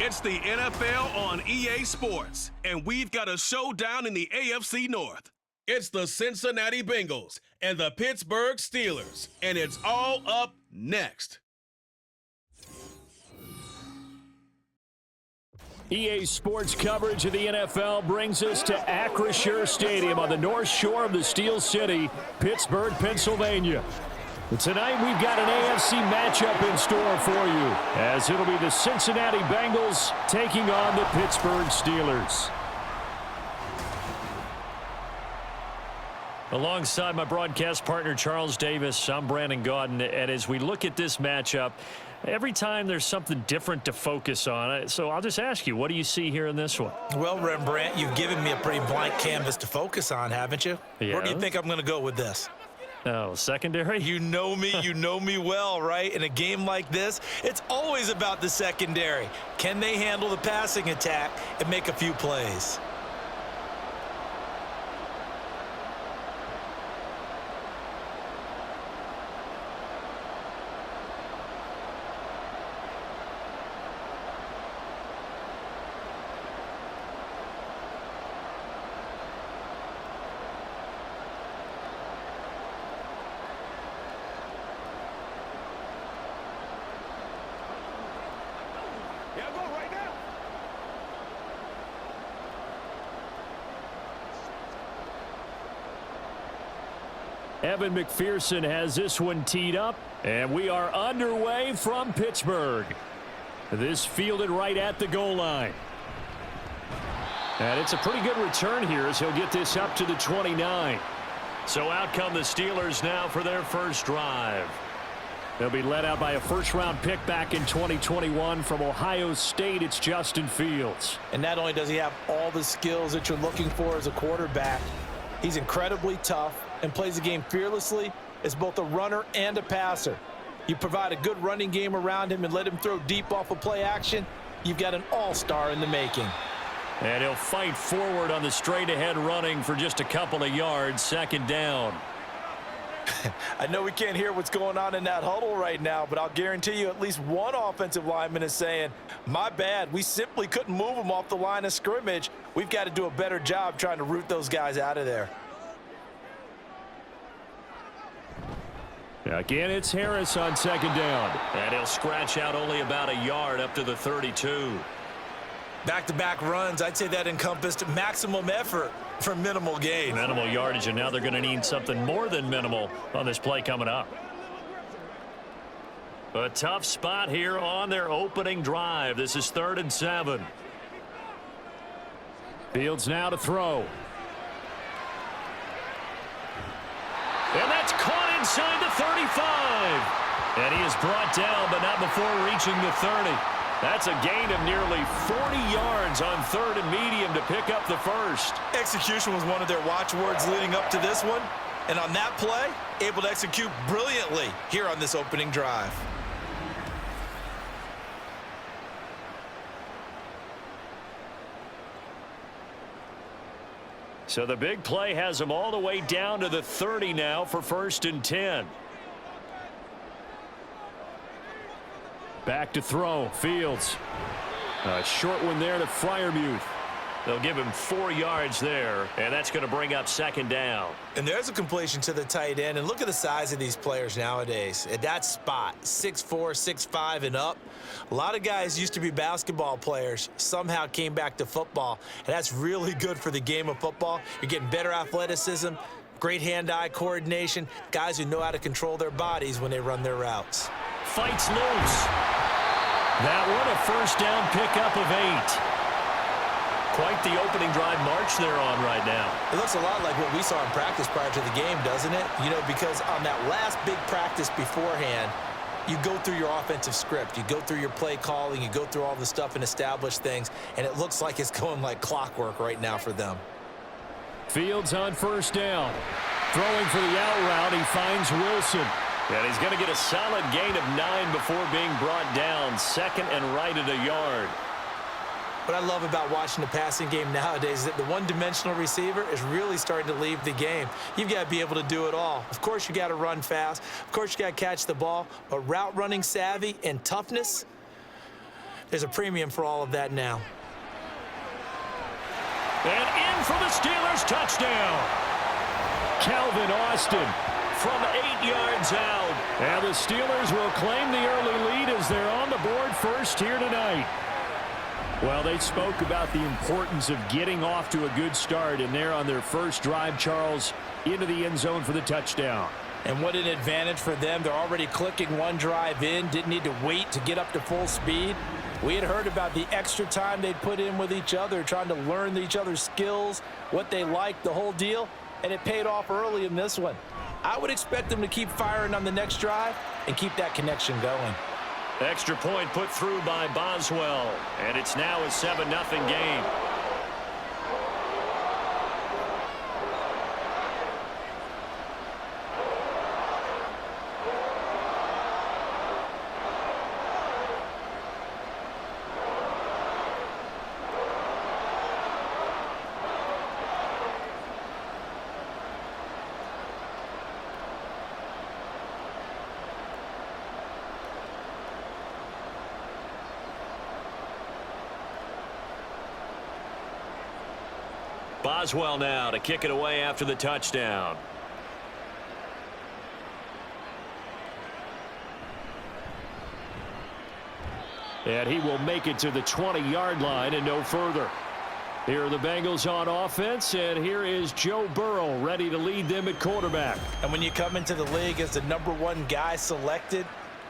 It's the NFL on EA Sports, and we've got a showdown in the AFC North. It's the Cincinnati Bengals and the Pittsburgh Steelers, and it's all up next. EA Sports coverage of the NFL brings us to Acrisure Stadium on the north shore of the Steel City, Pittsburgh, Pennsylvania. And tonight we've got an AFC matchup in store for you, as it'll be the Cincinnati Bengals taking on the Pittsburgh Steelers. Alongside my broadcast partner Charles Davis, I'm Brandon Gaudin, and as we look at this matchup, every time there's something different to focus on. So I'll just ask you, what do you see here in this one? Well, Rembrandt, you've given me a pretty blank canvas to focus on, haven't you? Yeah. Where do you think I'm going to go with this? Oh, secondary? You know me well, right? In a game like this, it's always about the secondary. Can they handle the passing attack and make a few plays? Evan McPherson has this one teed up, and we are underway from Pittsburgh. This fielded right at the goal line. And it's a pretty good return here as he'll get this up to the 29. So out come the Steelers now for their first drive. They'll be led out by a first-round pick back in 2021 from Ohio State. It's Justin Fields. And not only does he have all the skills that you're looking for as a quarterback, he's incredibly tough and plays the game fearlessly as both a runner and a passer. You provide a good running game around him and let him throw deep off of play action, you've got an all-star in the making. And he'll fight forward on the straight-ahead running for just a couple of yards, second down. I know we can't hear what's going on in that huddle right now, but I'll guarantee you at least one offensive lineman is saying, my bad, we simply couldn't move them off the line of scrimmage. We've got to do a better job trying to root those guys out of there. Again, it's Harris on second down. And he'll scratch out only about a yard up to the 32. Back-to-back runs, I'd say that encompassed maximum effort for minimal gain. Minimal yardage, and now they're going to need something more than minimal on this play coming up. A tough spot here on their opening drive. This is 3rd and 7. Fields now to throw. And that's caught inside the 35. And he is brought down, but not before reaching the 30. That's a gain of nearly 40 yards on 3rd and medium to pick up the first. Execution was one of their watchwords leading up to this one. And on that play, able to execute brilliantly here on this opening drive. So the big play has them all the way down to the 30 now for 1st and 10. Back to throw. Fields. A short one there to Freiermuth. They'll give him 4 yards there, and that's going to bring up second down. And there's a completion to the tight end. And look at the size of these players nowadays. At that spot, 6'4", 6'5", and up. A lot of guys used to be basketball players, somehow came back to football. And that's really good for the game of football. You're getting better athleticism, great hand-eye coordination, guys who know how to control their bodies when they run their routes. Fights loose. That one a first down pickup of 8. Quite the opening drive march they're on right now. It looks a lot like what we saw in practice prior to the game, doesn't it? You know, because on that last big practice beforehand, you go through your offensive script. You go through your play calling. You go through all the stuff and establish things. And it looks like it's going like clockwork right now for them. Fields on first down. Throwing for the out route, he finds Wilson. And he's going to get a solid gain of 9 before being brought down. Second and right at a yard. What I love about watching the passing game nowadays is that the one-dimensional receiver is really starting to leave the game. You've got to be able to do it all. Of course, you got to run fast. Of course, you got to catch the ball. But route running savvy and toughness, There's a premium for all of that now. And in for the Steelers touchdown. Calvin Austin from 8 yards out. And the Steelers will claim the early lead as they're on the board first here tonight. Well, they spoke about the importance of getting off to a good start, and they're on their first drive, Charles, into the end zone for the touchdown. And what an advantage for them. They're already clicking one drive in, didn't need to wait to get up to full speed. We had heard about the extra time they'd put in with each other, trying to learn each other's skills, what they liked, the whole deal, and it paid off early in this one. I would expect them to keep firing on the next drive and keep that connection going. Extra point put through by Boswell, and it's now a 7-0 game. Boswell now to kick it away after the touchdown. And he will make it to the 20-yard line and no further. Here are the Bengals on offense, and here is Joe Burrow ready to lead them at quarterback. And when you come into the league as the #1 guy selected,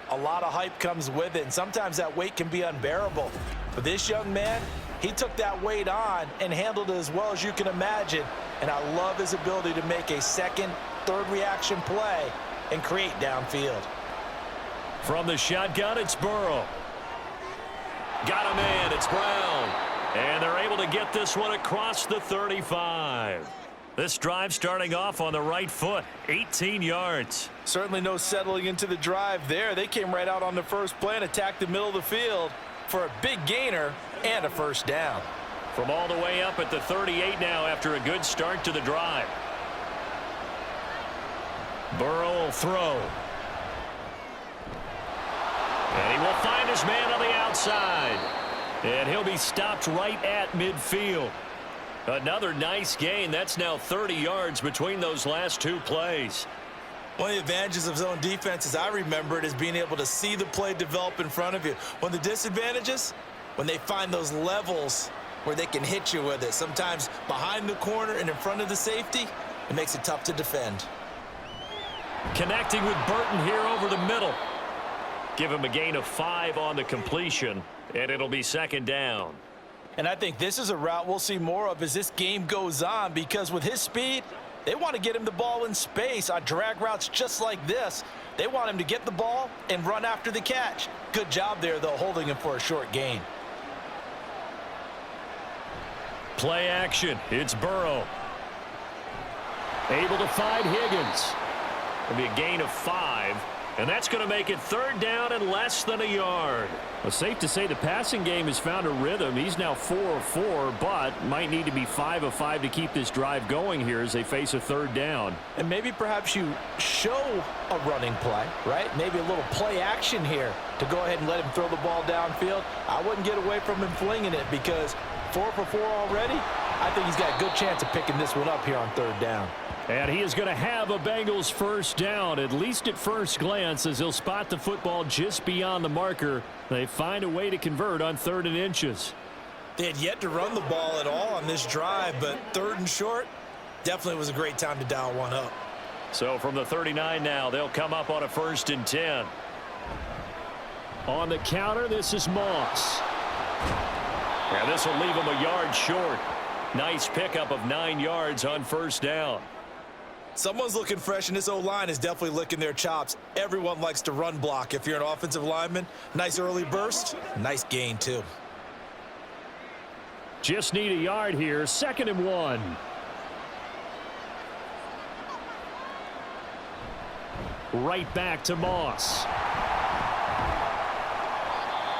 a lot of hype comes with it, and sometimes that weight can be unbearable. But this young man, he took that weight on and handled it as well as you can imagine. And I love his ability to make a second, third reaction play and create downfield. From the shotgun, it's Burrow. Got a man, it's Brown. And they're able to get this one across the 35. This drive starting off on the right foot, 18 yards. Certainly no settling into the drive there. They came right out on the first play and attacked the middle of the field for a big gainer and a first down. From all the way up at the 38 now after a good start to the drive. Burrow will throw. And he will find his man on the outside. And he'll be stopped right at midfield. Another nice gain. That's now 30 yards between those last two plays. One of the advantages of zone defense, as I remember it, is being able to see the play develop in front of you. One of the disadvantages, when they find those levels where they can hit you with it, sometimes behind the corner and in front of the safety, it makes it tough to defend. Connecting with Burton here over the middle. Give him a gain of 5 on the completion, and it'll be second down. And I think this is a route we'll see more of as this game goes on, because with his speed, they want to get him the ball in space on drag routes just like this. They want him to get the ball and run after the catch. Good job there, though, holding him for a short gain. Play action. It's Burrow. Able to find Higgins. It'll be a gain of 5. And that's going to make it third down and less than a yard. Well, safe to say the passing game has found a rhythm. He's now 4 of 4, but might need to be 5 of 5 to keep this drive going here as they face a third down. And maybe perhaps you show a running play, right? Maybe a little play action here to go ahead and let him throw the ball downfield. I wouldn't get away from him flinging it, because 4 for 4 already, I think he's got a good chance of picking this one up here on third down. And he is going to have a Bengals first down, at least at first glance, as he'll spot the football just beyond the marker. They find a way to convert on 3rd and inches. They had yet to run the ball at all on this drive, but 3rd and short definitely was a great time to dial one up. So from the 39 now, they'll come up on a 1st and 10. On the counter, this is Moss. And this will leave him a yard short. Nice pickup of 9 yards on first down. Someone's looking fresh, and this O-line is definitely licking their chops. Everyone likes to run block if you're an offensive lineman. Nice early burst. Nice gain, too. Just need a yard here. 2nd and 1. Right back to Moss.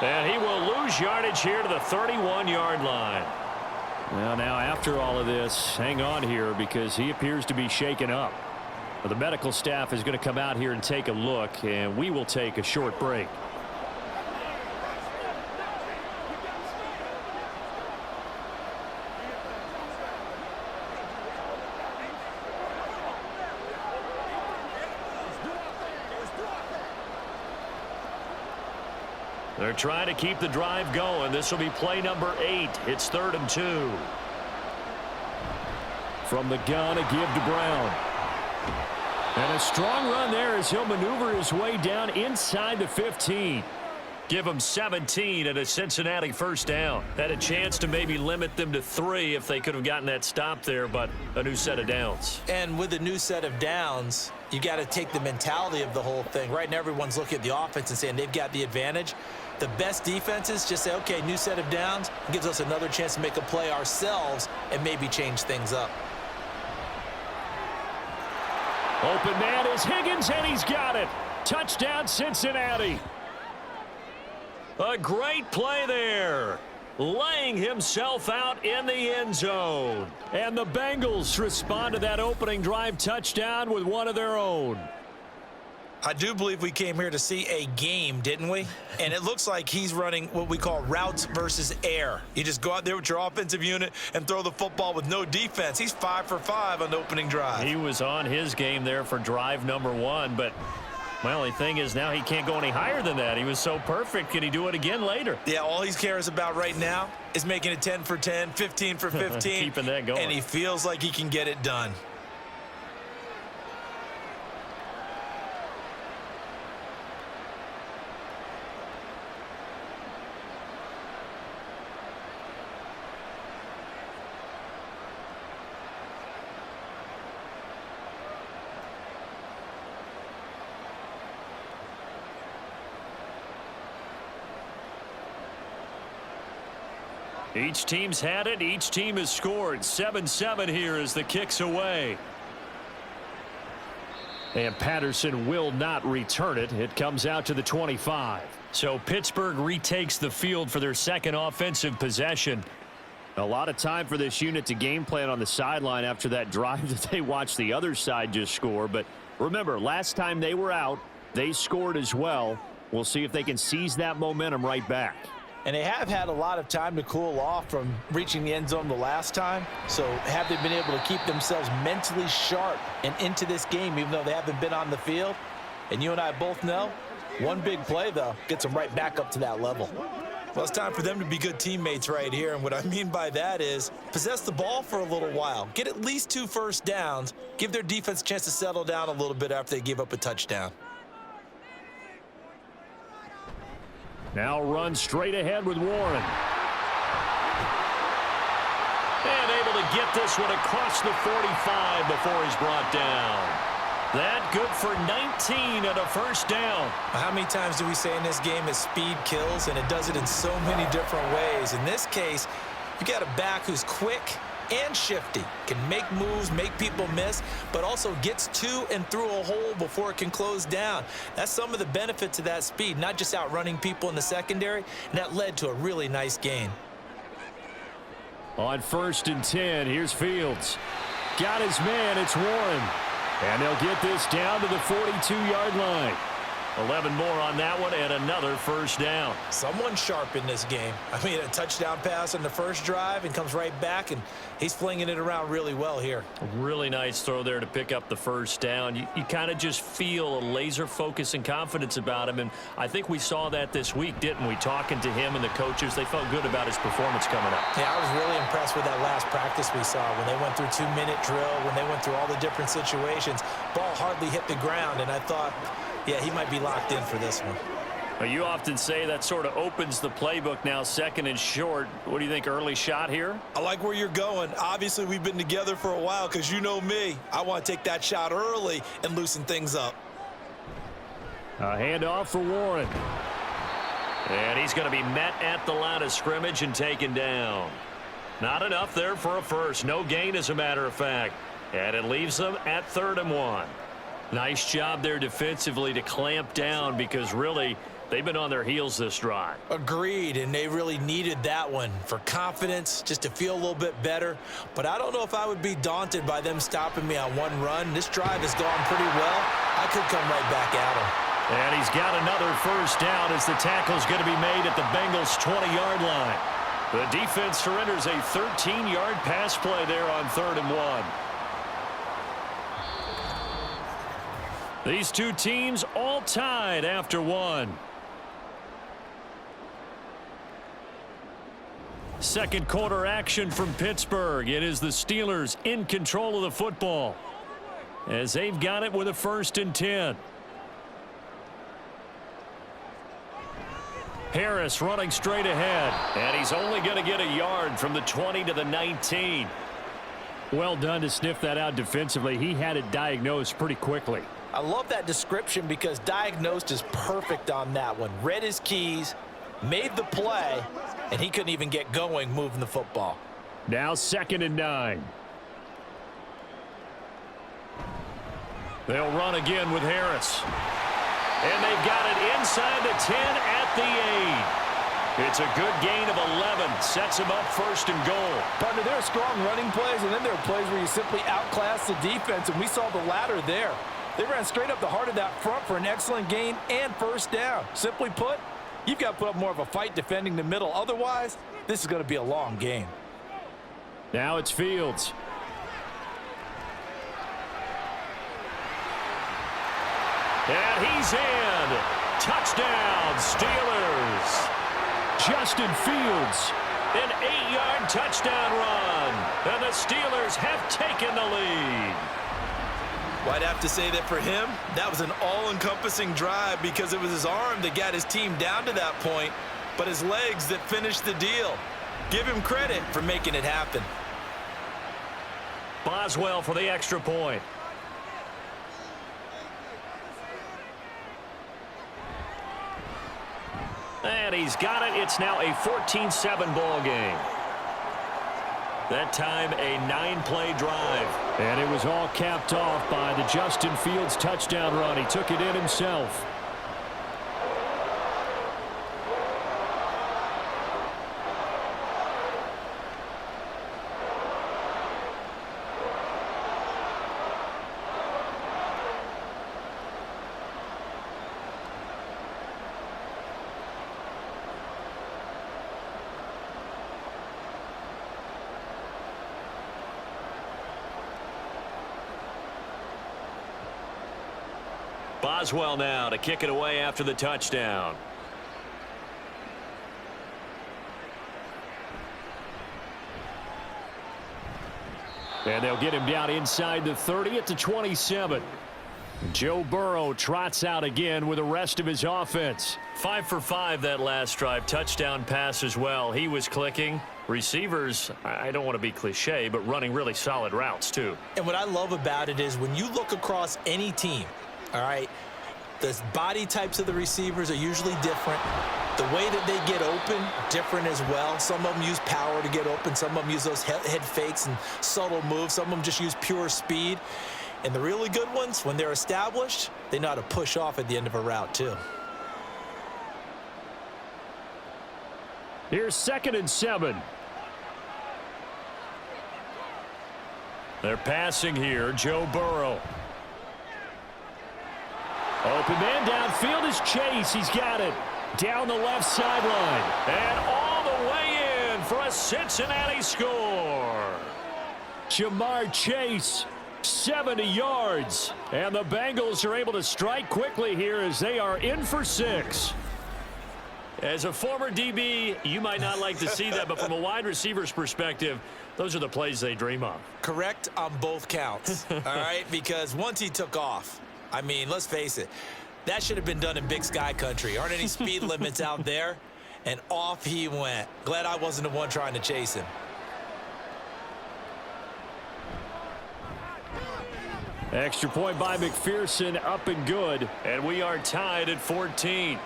And he will lose yardage here to the 31-yard line. Well, now after all of this, hang on here, because he appears to be shaken up. Well, the medical staff is going to come out here and take a look, and we will take a short break. They're trying to keep the drive going. This will be play number 8. It's 3rd and 2. From the gun, a give to Brown. And a strong run there as he'll maneuver his way down inside the 15. Give them 17 at a Cincinnati first down. Had a chance to maybe limit them to 3 if they could have gotten that stop there, but a new set of downs. And with a new set of downs, you got to take the mentality of the whole thing. Right now, everyone's looking at the offense and saying they've got the advantage. The best defenses just say, okay, new set of downs. It gives us another chance to make a play ourselves and maybe change things up. Open man is Higgins, and he's got it. Touchdown, Cincinnati. A great play there. Laying himself out in the end zone. And the Bengals respond to that opening drive touchdown with one of their own. I do believe we came here to see a game, didn't we? And it looks like he's running what we call routes versus air. You just go out there with your offensive unit and throw the football with no defense. He's 5 for 5 on the opening drive. He was on his game there for drive number 1, but my only thing is now he can't go any higher than that. He was so perfect. Can he do it again later? Yeah, all he cares about right now is making it 10 for 10, 15 for 15. Keeping that going. And he feels like he can get it done. Each team's had it. Each team has scored. 7-7 here as the kick's away. And Patterson will not return it. It comes out to the 25. So Pittsburgh retakes the field for their second offensive possession. A lot of time for this unit to game plan on the sideline after that drive that they watched the other side just score. But remember, last time they were out, they scored as well. We'll see if they can seize that momentum right back. And they have had a lot of time to cool off from reaching the end zone the last time. So have they been able to keep themselves mentally sharp and into this game, even though they haven't been on the field? And you and I both know, one big play, though, gets them right back up to that level. Well, it's time for them to be good teammates right here. And what I mean by that is possess the ball for a little while. Get at least 2 first downs. Give their defense a chance to settle down a little bit after they give up a touchdown. Now run straight ahead with Warren. And able to get this one across the 45 before he's brought down. That good for 19 and a first down. How many times do we say in this game that speed kills, and it does it in so many different ways? In this case, you got a back who's quick and shifty, can make moves, make people miss, but also gets to and through a hole before it can close down. That's some of the benefits of that speed, not just outrunning people in the secondary, and that led to a really nice gain. On 1st and 10, here's Fields. Got his man, it's Warren. And they'll get this down to the 42-yard line. 11 more on that one and another first down. Someone sharp in this game. I mean, a touchdown pass on the first drive and comes right back, and he's flinging it around really well here. A really nice throw there to pick up the first down. You kind of just feel a laser focus and confidence about him, and I think we saw that this week, didn't we? Talking to him and the coaches, they felt good about his performance coming up. Yeah, I was really impressed with that last practice we saw when they went through 2-minute drill, when they went through all the different situations. Ball hardly hit the ground, and I thought, yeah, he might be locked in for this one. Well, you often say that sort of opens the playbook now, 2nd and short. What do you think, early shot here? I like where you're going. Obviously, we've been together for a while because you know me. I want to take that shot early and loosen things up. A handoff for Warren. And he's going to be met at the line of scrimmage and taken down. Not enough there for a first. No gain, as a matter of fact. And it leaves them at 3rd and 1. Nice job there defensively to clamp down because really they've been on their heels this drive. Agreed, and they really needed that one for confidence, just to feel a little bit better. But I don't know if I would be daunted by them stopping me on one run. This drive has gone pretty well. I could come right back at them. And he's got another first down as the tackle's going to be made at the Bengals' 20-yard line. The defense surrenders a 13-yard pass play there on 3rd and 1. These two teams all tied after 1. second quarter action from Pittsburgh. It is the Steelers in control of the football as they've got it with a 1st and 10. Harris running straight ahead, and he's only going to get a yard from the 20 to the 19. Well done to sniff that out defensively. He had it diagnosed pretty quickly. I love that description because diagnosed is perfect on that one. Read his keys, made the play, and he couldn't even get going moving the football. Now 2nd and 9. They'll run again with Harris. And they've got it inside the 10 at the 8. It's a good gain of 11. Sets him up 1st and goal. Partner, there are strong running plays, and then there are plays where you simply outclass the defense, and we saw the latter there. They ran straight up the heart of that front for an excellent gain and 1st down. Simply put, you've got to put up more of a fight defending the middle. Otherwise, this is going to be a long game. Now it's Fields. And he's in. Touchdown, Steelers. Justin Fields, an 8-yard touchdown run. And the Steelers have taken the lead. Well, I'd have to say that for him, that was an all-encompassing drive because it was his arm that got his team down to that point, but his legs that finished the deal. Give him credit for making it happen. Boswell for the extra point. And he's got it. It's now a 14-7 ball game. That time a 9-play drive. And it was all capped off by the Justin Fields touchdown run. He took it in himself. Boswell now to kick it away after the touchdown. And they'll get him down inside the 30 at the 27. Joe Burrow trots out again with the rest of his offense. 5 for 5 that last drive. Touchdown pass as well. He was clicking. Receivers, I don't want to be cliche, but running really solid routes too. And what I love about it is when you look across any team, all right, the body types of the receivers are usually different. The way that they get open, different as well. Some of them use power to get open. Some of them use those head fakes and subtle moves. Some of them just use pure speed. And the really good ones, when they're established, they know how to push off at the end of a route too. Here's 2nd and 7. They're passing here. Joe Burrow. Open man downfield is Chase. He's got it. Down the left sideline. And all the way in for a Cincinnati score. Jamar Chase, 70 yards. And the Bengals are able to strike quickly here as they are in for 6. As a former DB, you might not like to see that, but from a wide receiver's perspective, those are the plays they dream of. Correct on both counts, all right? Because once he took off, I mean, let's face it, that should have been done in Big Sky Country. Aren't any speed limits out there? And off he went. Glad I wasn't the one trying to chase him. Extra point by McPherson, up and good. And we are tied at 14.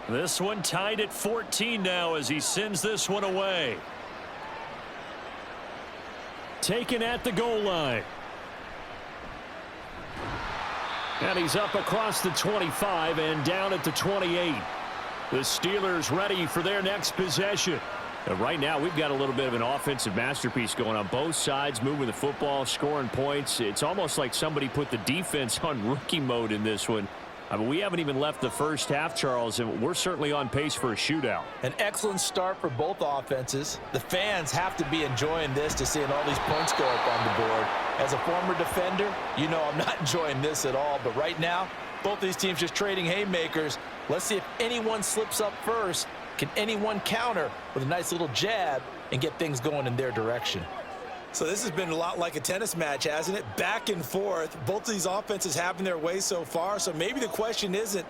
This one tied at 14 now as he sends this one away. Taken at the goal line. And he's up across the 25 and down at the 28. The Steelers ready for their next possession. Right now, we've got a little bit of an offensive masterpiece going on both sides, moving the football, scoring points. It's almost like somebody put the defense on rookie mode in this one. I mean, we haven't even left the first half, Charles, and we're certainly on pace for a shootout. An excellent start for both offenses. The fans have to be enjoying this to seeing all these points go up on the board. As a former defender, you know I'm not enjoying this at all. But right now, both these teams just trading haymakers. Let's see if anyone slips up first. Can anyone counter with a nice little jab and get things going in their direction? So this has been a lot like a tennis match, hasn't it? Back and forth. Both of these offenses having their way so far. So maybe the question isn't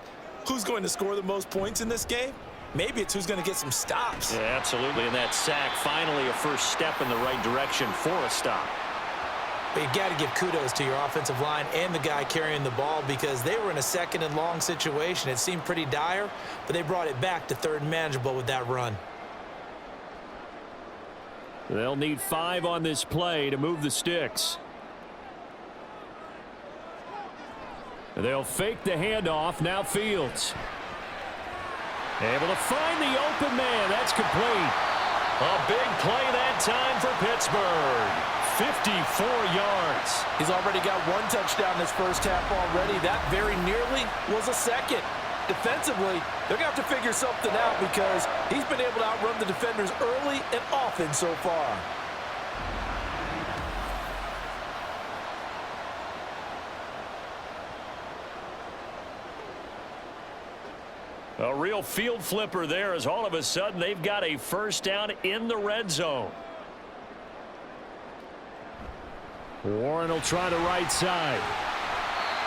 who's going to score the most points in this game. Maybe it's who's going to get some stops. Yeah, absolutely. And that sack, finally a first step in the right direction for a stop. But you got to give kudos to your offensive line and the guy carrying the ball because they were in a second and long situation. It seemed pretty dire, but they brought it back to third and manageable with that run. They'll need 5 on this play to move the sticks. They'll fake the handoff. Now Fields. Able to find the open man. That's complete. A big play that time for Pittsburgh. 54 yards. He's already got 1 touchdown this first half already. That very nearly was a second. Defensively, they're going to have to figure something out because he's been able to outrun the defenders early and often so far. A real field flipper there as all of a sudden they've got a first down in the red zone. Warren will try the right side.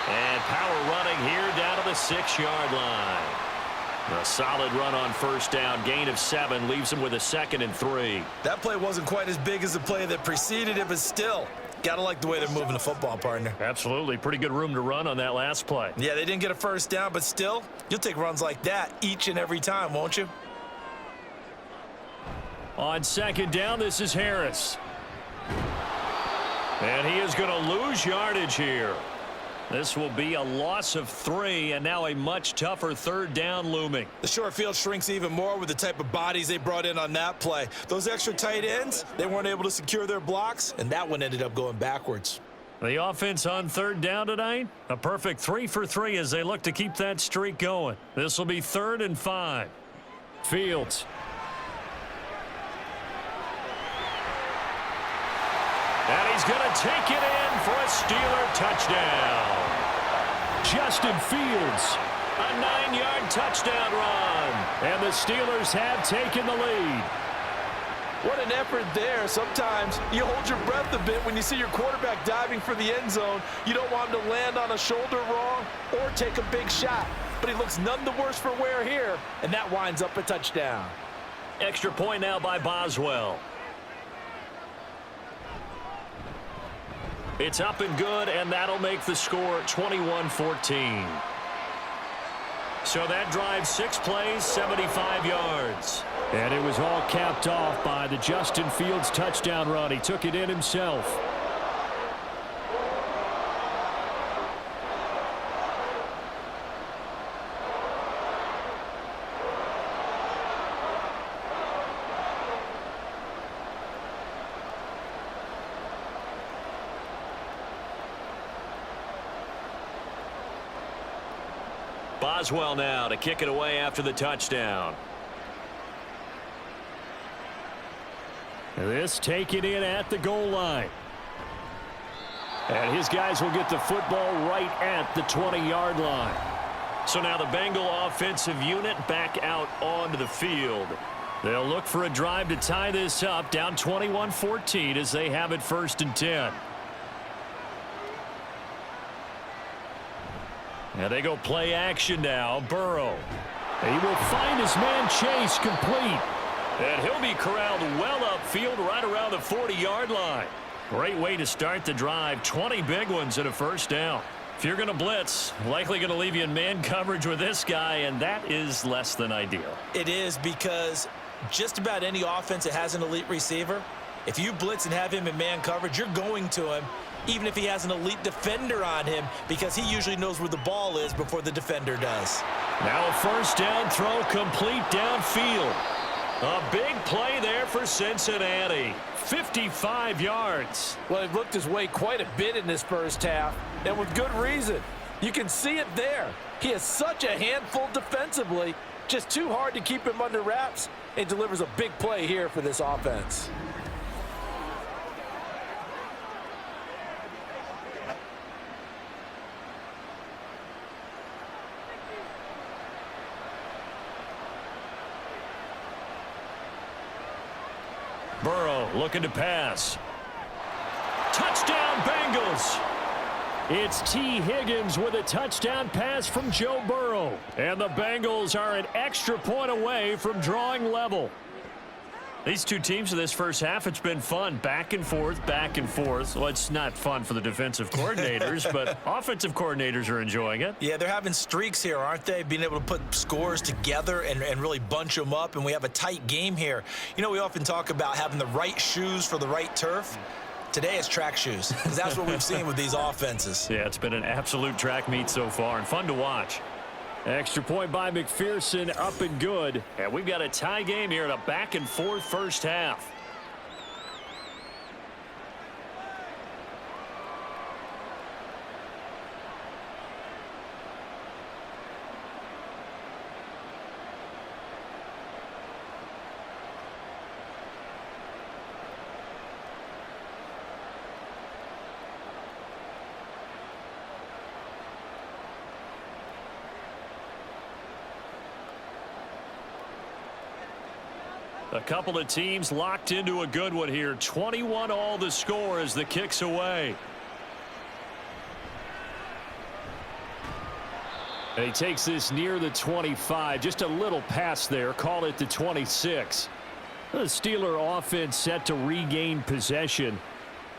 And power running here down to the 6-yard line. A solid run on first down. Gain of 7 leaves him with a 2nd and 3. That play wasn't quite as big as the play that preceded it, but still, got to like the way they're moving the football, partner. Absolutely. Pretty good room to run on that last play. Yeah, they didn't get a first down, but still, you'll take runs like that each and every time, won't you? On 2nd down, this is Harris. And he is going to lose yardage here. This will be a loss of 3, and now a much tougher 3rd down looming. The short field shrinks even more with the type of bodies they brought in on that play. Those extra tight ends, they weren't able to secure their blocks, and that one ended up going backwards. The offense on 3rd down tonight, a perfect 3 for 3 as they look to keep that streak going. This will be 3rd and 5. Fields. And he's going to take it in for a Steeler touchdown. Justin Fields, a 9-yard touchdown run. And the Steelers have taken the lead. What an effort there. Sometimes you hold your breath a bit when you see your quarterback diving for the end zone. You don't want him to land on a shoulder wrong or take a big shot. But he looks none the worse for wear here, and that winds up a touchdown. Extra point now by Boswell. It's up and good, and that'll make the score 21-14. So that drives 6 plays, 75 yards. And it was all capped off by the Justin Fields touchdown run. He took it in himself. Boswell now to kick it away after the touchdown. This taken in at the goal line. And his guys will get the football right at the 20-yard line. So now the Bengal offensive unit back out onto the field. They'll look for a drive to tie this up, down 21-14 as they have it 1st and 10. And they go play action now. Burrow. He will find his man Chase complete. And he'll be corralled well upfield right around the 40-yard line. Great way to start the drive. 20 big ones and a first down. If you're going to blitz, likely going to leave you in man coverage with this guy, and that is less than ideal. It is because just about any offense that has an elite receiver, if you blitz and have him in man coverage, you're going to him, even if he has an elite defender on him, because he usually knows where the ball is before the defender does. Now a first down throw complete downfield. A big play there for Cincinnati. 55 yards. Well, he looked his way quite a bit in this first half, and with good reason. You can see it there. He is such a handful defensively, just too hard to keep him under wraps, and delivers a big play here for this offense. Burrow looking to pass. Touchdown, Bengals. It's T. Higgins with a touchdown pass from Joe Burrow. And the Bengals are an extra point away from drawing level. These two teams in this first half, it's been fun. Back and forth, back and forth. Well, it's not fun for the defensive coordinators, but offensive coordinators are enjoying it. Yeah, they're having streaks here, aren't they? Being able to put scores together and really bunch them up, and we have a tight game here. You know, we often talk about having the right shoes for the right turf. Today it's track shoes, because that's what we've seen with these offenses. Yeah, it's been an absolute track meet so far, and fun to watch. Extra point by McPherson, up and good. And we've got a tie game here in a back-and-forth first half. A couple of teams locked into a good one here. 21 all the score as the kick's away. And he takes this near the 25. Just a little pass there. Call it the 26. The Steeler offense set to regain possession.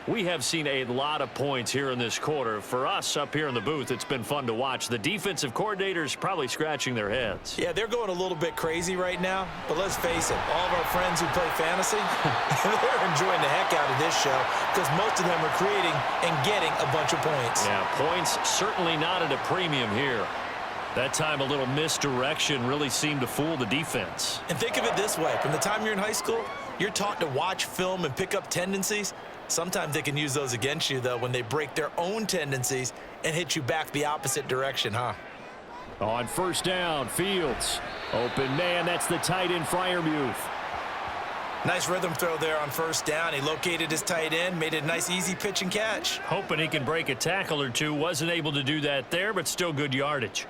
We have seen a lot of points here in this quarter. For us up here in the booth, it's been fun to watch. The defensive coordinators probably scratching their heads. Yeah, they're going a little bit crazy right now, but let's face it, all of our friends who play fantasy, they're enjoying the heck out of this show because most of them are creating and getting a bunch of points. Yeah, points certainly not at a premium here. That time a little misdirection really seemed to fool the defense. And think of it this way. From the time you're in high school, you're taught to watch film and pick up tendencies. Sometimes they can use those against you, though, when they break their own tendencies and hit you back the opposite direction, huh? On first down, Fields. Open man, that's the tight end, Freiermuth. Nice rhythm throw there on first down. He located his tight end, made it a nice, easy pitch and catch. Hoping he can break a tackle or two. Wasn't able to do that there, but still good yardage.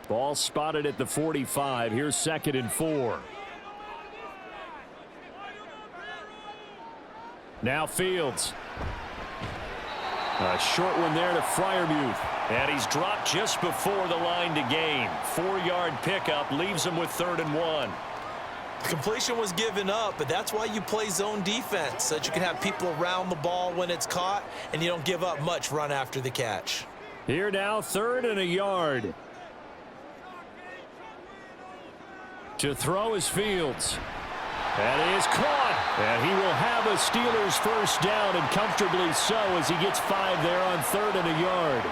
Ball spotted at the 45. Here's 2nd and 4. Now Fields. A short one there to Freiermuth. And he's dropped just before the line to gain. 4-yard pickup leaves him with 3rd and 1. The completion was given up, but that's why you play zone defense, so that you can have people around the ball when it's caught, and you don't give up much run after the catch. Here now, 3rd and a yard. To throw is Fields. That is caught. And he will have a Steelers first down, and comfortably so, as he gets 5 there on 3rd and a yard.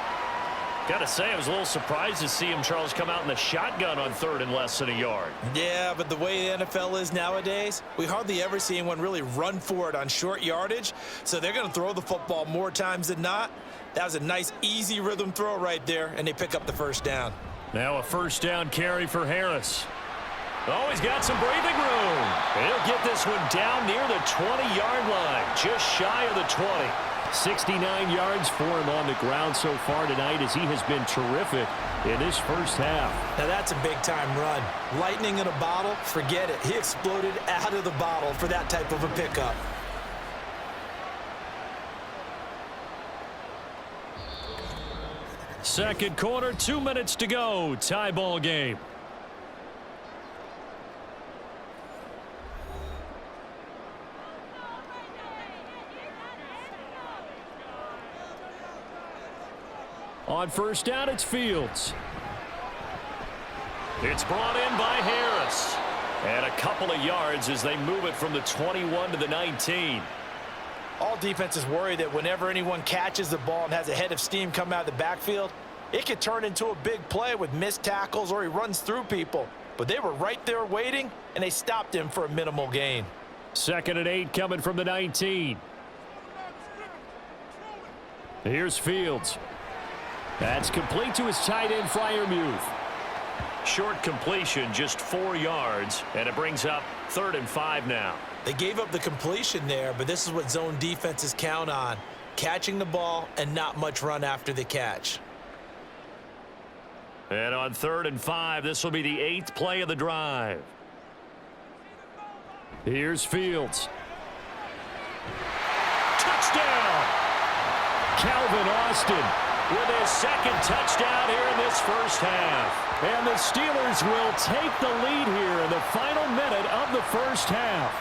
Got to say, I was a little surprised to see him, Charles, come out in the shotgun on 3rd and less than a yard. Yeah, but the way the NFL is nowadays, we hardly ever see anyone really run for it on short yardage, so they're going to throw the football more times than not. That was a nice, easy rhythm throw right there, and they pick up the first down. Now a first down carry for Harris. Oh, he's got some breathing room. He'll get this one down near the 20-yard line, just shy of the 20. 69 yards for him on the ground so far tonight, as he has been terrific in this first half. Now that's a big-time run. Lightning in a bottle, forget it. He exploded out of the bottle for that type of a pickup. Second quarter, 2 minutes to go. Tie ball game. On first down, it's Fields. It's brought in by Harris. And a couple of yards as they move it from the 21 to the 19. All defenses worry that whenever anyone catches the ball and has a head of steam come out of the backfield, It could turn into a big play with missed tackles or he runs through people. But they were right there waiting, and they stopped him for a minimal gain. 2nd and 8 coming from the 19. Here's Fields. That's complete to his tight end, Freiermuth. Short completion, just 4 yards, and it brings up 3rd and 5 now. They gave up the completion there, but this is what zone defenses count on. Catching the ball and not much run after the catch. And on 3rd and 5, this will be the 8th play of the drive. Here's Fields. Touchdown! Calvin Austin with his 2nd touchdown here in this first half. And the Steelers will take the lead here in the final minute of the first half.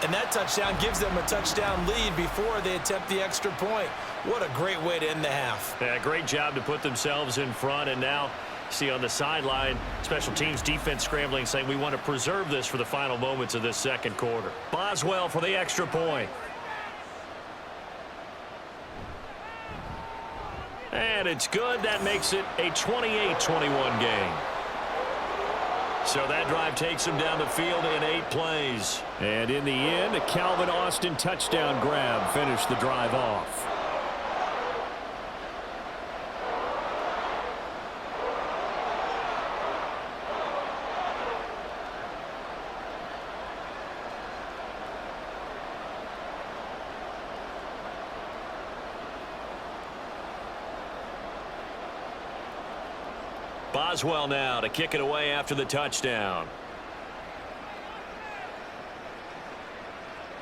And that touchdown gives them a touchdown lead before they attempt the extra point. What a great way to end the half. Yeah, great job to put themselves in front. And now, see on the sideline, special teams defense scrambling, saying we want to preserve this for the final moments of this 2nd quarter. Boswell for the extra point. And it's good. That makes it a 28-21 game. So that drive takes him down the field in 8 plays. And in the end, a Calvin Austin touchdown grab finished the drive off. Boswell now to kick it away after the touchdown.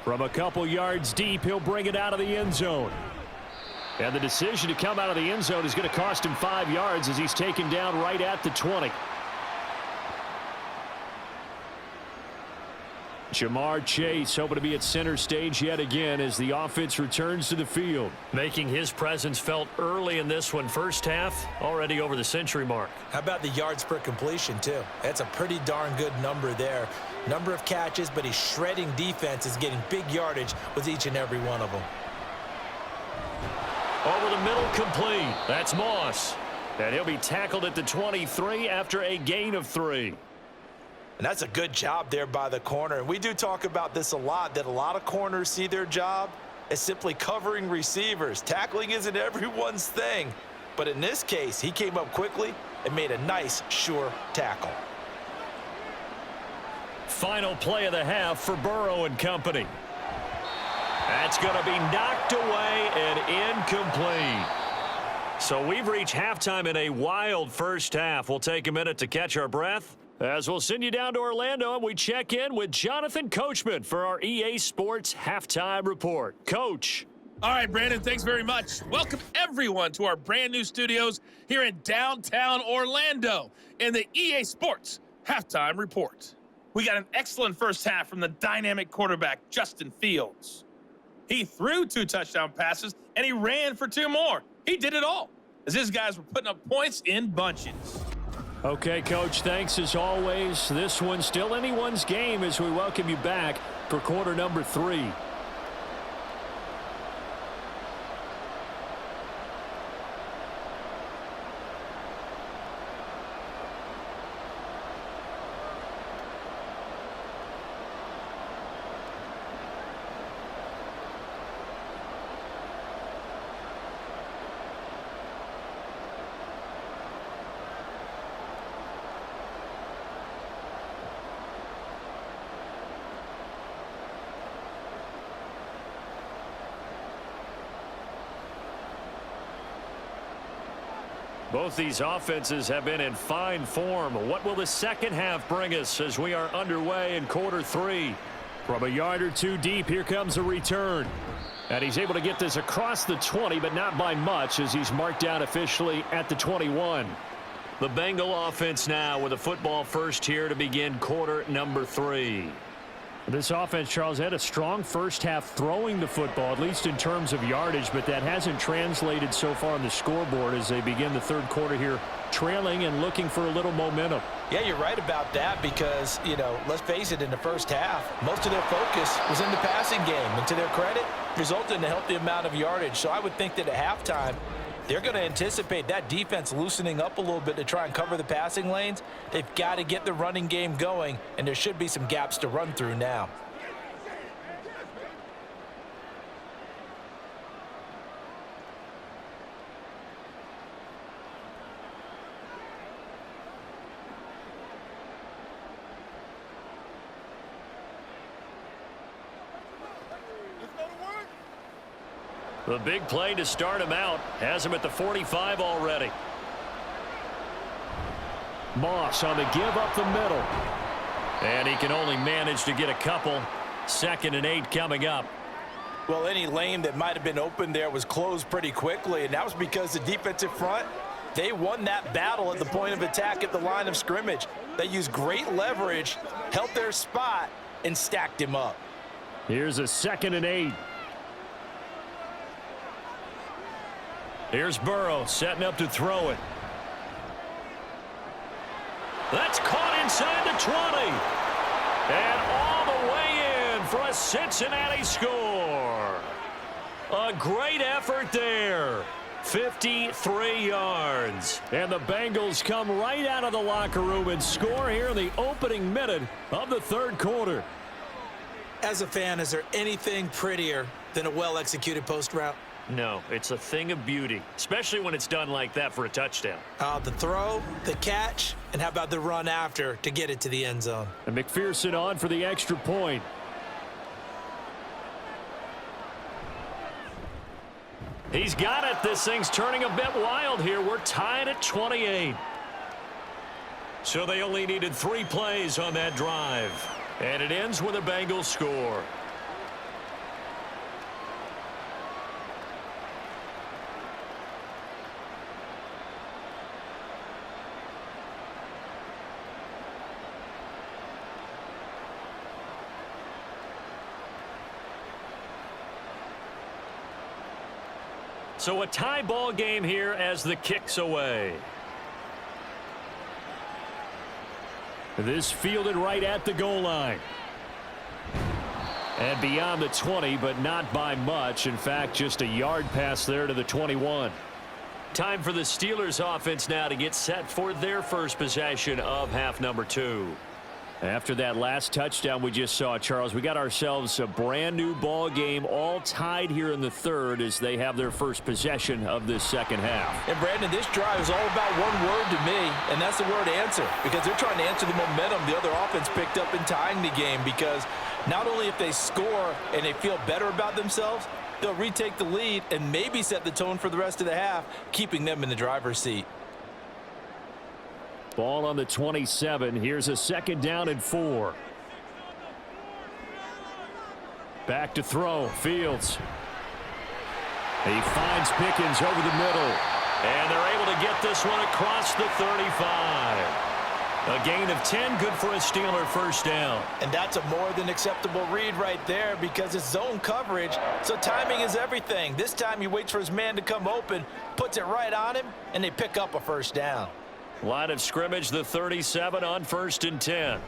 From a couple yards deep, he'll bring it out of the end zone. And the decision to come out of the end zone is going to cost him 5 yards as he's taken down right at the 20. Jamar Chase hoping to be at center stage yet again as the offense returns to the field. Making his presence felt early in this one. First half, already over the century mark. How about the yards per completion, too? That's a pretty darn good number there. Number of catches, but he's shredding defenses, getting big yardage with each and every one of them. Over the middle, complete. That's Moss. And he'll be tackled at the 23 after a gain of 3. And that's a good job there by the corner. And we do talk about this a lot, that a lot of corners see their job as simply covering receivers. Tackling isn't everyone's thing. But in this case, he came up quickly and made a nice, sure tackle. Final play of the half for Burrow and company. That's going to be knocked away and incomplete. So we've reached halftime in a wild first half. We'll take a minute to catch our breath as we'll send you down to Orlando and we check in with Jonathan Coachman for our EA Sports Halftime Report. Coach. All right, Brandon, thanks very much. Welcome, everyone, to our brand new studios here in downtown Orlando in the EA Sports Halftime Report. We got an excellent first half from the dynamic quarterback, Justin Fields. He threw 2 touchdown passes, and he ran for 2 more. He did it all, as his guys were putting up points in bunches. Okay, Coach, thanks as always. This one's still anyone's game as we welcome you back for quarter number 3. Both these offenses have been in fine form. What will the second half bring us as we are underway in quarter 3? From a yard or 2 deep, here comes a return. And he's able to get this across the 20, but not by much as he's marked down officially at the 21. The Bengal offense now with a football first here to begin quarter number 3. This offense, Charles, had a strong first half throwing the football, at least in terms of yardage, but that hasn't translated so far on the scoreboard as they begin the third quarter here, trailing and looking for a little momentum. Yeah, you're right about that because, you know, let's face it, in the first half, most of their focus was in the passing game. And to their credit, resulted in a healthy amount of yardage. So I would think that at halftime, They're going to anticipate that defense loosening up a little bit to try and cover the passing lanes. They've got to get the running game going, and there should be some gaps to run through now. The big play to start him out has him at the 45 already. Moss on the give up the middle. And he can only manage to get a couple. 2nd and 8 coming up. Well, any lane that might have been open there was closed pretty quickly, and that was because the defensive front, they won that battle at the point of attack at the line of scrimmage. They used great leverage, held their spot, and stacked him up. Here's a 2nd and 8. Here's Burrow setting up to throw it. That's caught inside the 20. And all the way in for a Cincinnati score. A great effort there. 53 yards. And the Bengals come right out of the locker room and score here in the opening minute of the 3rd quarter. As a fan, is there anything prettier than a well-executed post route? No, it's a thing of beauty, especially when it's done like that for a touchdown. The throw, the catch, and how about the run after to get it to the end zone? And McPherson on for the extra point. He's got it. This thing's turning a bit wild here. We're tied at 28. So they only needed 3 plays on that drive. And it ends with a Bengals score. So a tie ball game here as the kick's away. This fielded right at the goal line. And beyond the 20, but not by much. In fact, just a yard pass there to the 21. Time for the Steelers offense now to get set for their first possession of half number 2. After that last touchdown we just saw, Charles, we got ourselves a brand new ball game, all tied here in the 3rd as they have their first possession of this 2nd half. And Brandon, this drive is all about one word to me, and that's the word answer, because they're trying to answer the momentum the other offense picked up in tying the game, because not only if they score and they feel better about themselves, they'll retake the lead and maybe set the tone for the rest of the half, keeping them in the driver's seat. Ball on the 27. Here's a 2nd down and 4. Back to throw. Fields. He finds Pickens over the middle. And they're able to get this one across the 35. A gain of 10, good for a Steeler first down. And that's a more than acceptable read right there because it's zone coverage, so timing is everything. This time he waits for his man to come open, puts it right on him, and they pick up a first down. Line of scrimmage, the 37 on 1st and 10.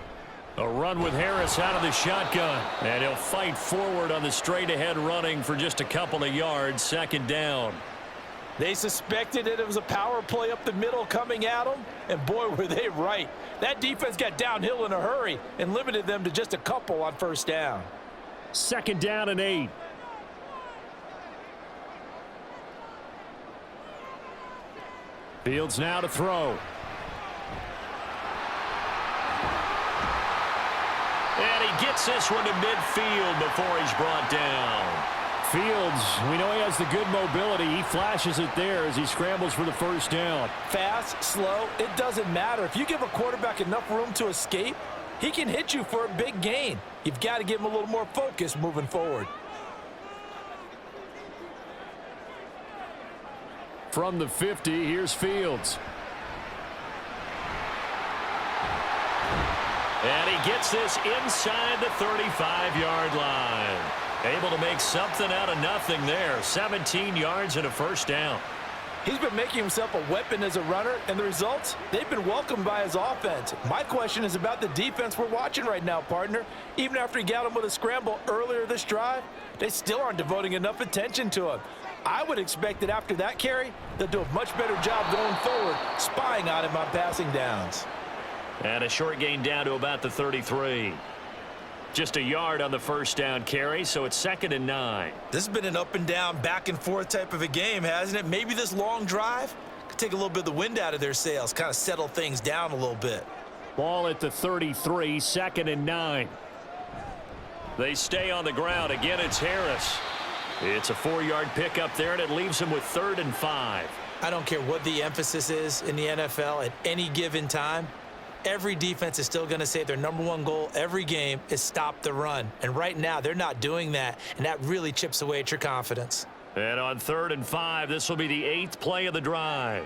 A run with Harris out of the shotgun. And he'll fight forward on the straight-ahead running for just a couple of yards. 2nd down. They suspected it was a power play up the middle coming at them, and boy, were they right. That defense got downhill in a hurry and limited them to just a couple on 1st down. 2nd down and 8. Fields now to throw. And he gets this one to midfield before he's brought down. Fields, we know he has the good mobility. He flashes it there as he scrambles for the first down. Fast, slow, it doesn't matter. If you give a quarterback enough room to escape, he can hit you for a big gain. You've got to give him a little more focus moving forward. From the 50, here's Fields. And he gets this inside the 35-yard line. Able to make something out of nothing there. 17 yards and a first down. He's been making himself a weapon as a runner, and the results, they've been welcomed by his offense. My question is about the defense we're watching right now, partner. Even after he got him with a scramble earlier this drive, they still aren't devoting enough attention to him. I would expect that after that carry, they'll do a much better job going forward, spying on him on passing downs. And a short gain down to about the 33. Just a yard on the first down carry, so it's 2nd and 9. This has been an up and down, back and forth type of a game, hasn't it? Maybe this long drive could take a little bit of the wind out of their sails, kind of settle things down a little bit. Ball at the 33, 2nd and 9. They stay on the ground. Again, it's Harris. It's a 4-yard pickup there, and it leaves him with 3rd and 5. I don't care what the emphasis is in the NFL at any given time. Every defense is still going to say their #1 goal every game is stop the run. And right now, they're not doing that, and that really chips away at your confidence. And on 3rd and 5, this will be the 8th play of the drive.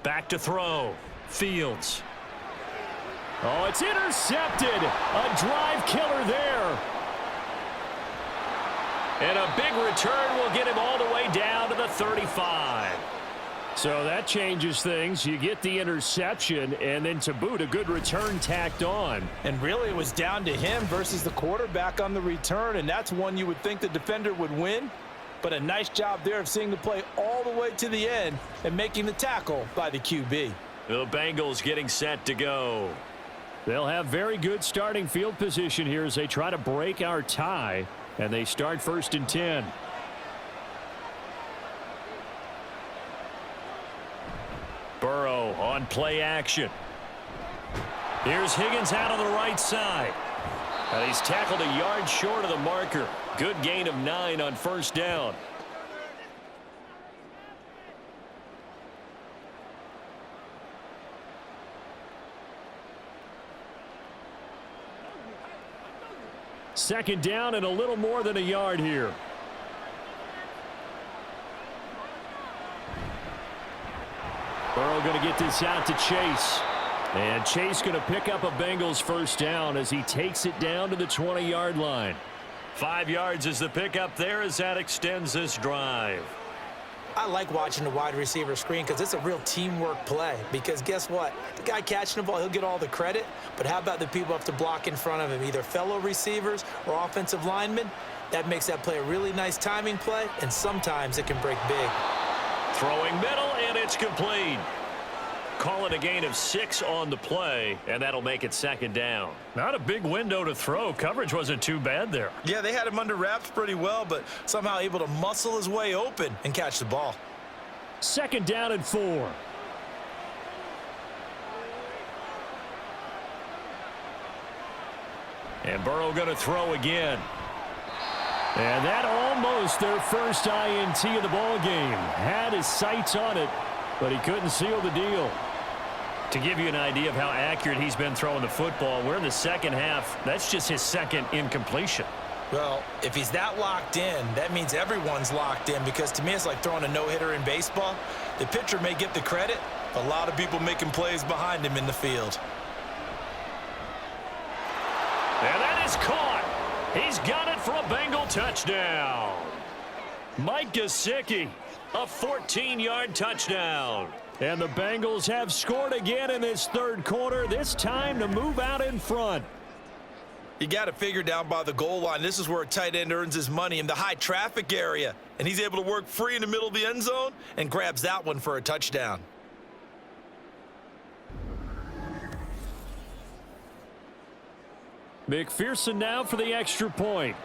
Back to throw. Fields. Oh, it's intercepted. A drive killer there. And a big return will get him all the way down to the 35. So that changes things. You get the interception, and then to boot, a good return tacked on. And really, it was down to him versus the quarterback on the return, and that's one you would think the defender would win. But a nice job there of seeing the play all the way to the end and making the tackle by the QB. The Bengals getting set to go. They'll have very good starting field position here as they try to break our tie, and they start 1st and 10. Burrow on play action. Here's Higgins out on the right side. And he's tackled a yard short of the marker. Good gain of 9 on 1st down. Second down and a little more than a yard here. Burrow going to get this out to Chase. And Chase going to pick up a Bengals 1st down as he takes it down to the 20-yard line. 5 yards is the pickup there as that extends this drive. I like watching the wide receiver screen because it's a real teamwork play. Because guess what? The guy catching the ball, he'll get all the credit. But how about the people who have to block in front of him, either fellow receivers or offensive linemen? That makes that play a really nice timing play, and sometimes it can break big. Throwing middle, and it's complete. Call it a gain of 6 on the play, and that'll make it 2nd down. Not a big window to throw. Coverage wasn't too bad there. Yeah, they had him under wraps pretty well, but somehow able to muscle his way open and catch the ball. 2nd down and 4. And Burrow going to throw again. And that almost their first INT of the ball game. Had his sights on it, but he couldn't seal the deal. To give you an idea of how accurate he's been throwing the football, we're in the second half. That's just his 2nd incompletion. Well, if he's that locked in, that means everyone's locked in, because to me it's like throwing a no-hitter in baseball. The pitcher may get the credit, but a lot of people making plays behind him in the field. And that is caught. He's got it for a Bengal touchdown. Mike Gesicki, a 14-yard touchdown. And the Bengals have scored again in this 3rd quarter, this time to move out in front. You got to figure down by the goal line. This is where a tight end earns his money, in the high traffic area. And he's able to work free in the middle of the end zone and grabs that one for a touchdown. McPherson now for the extra point.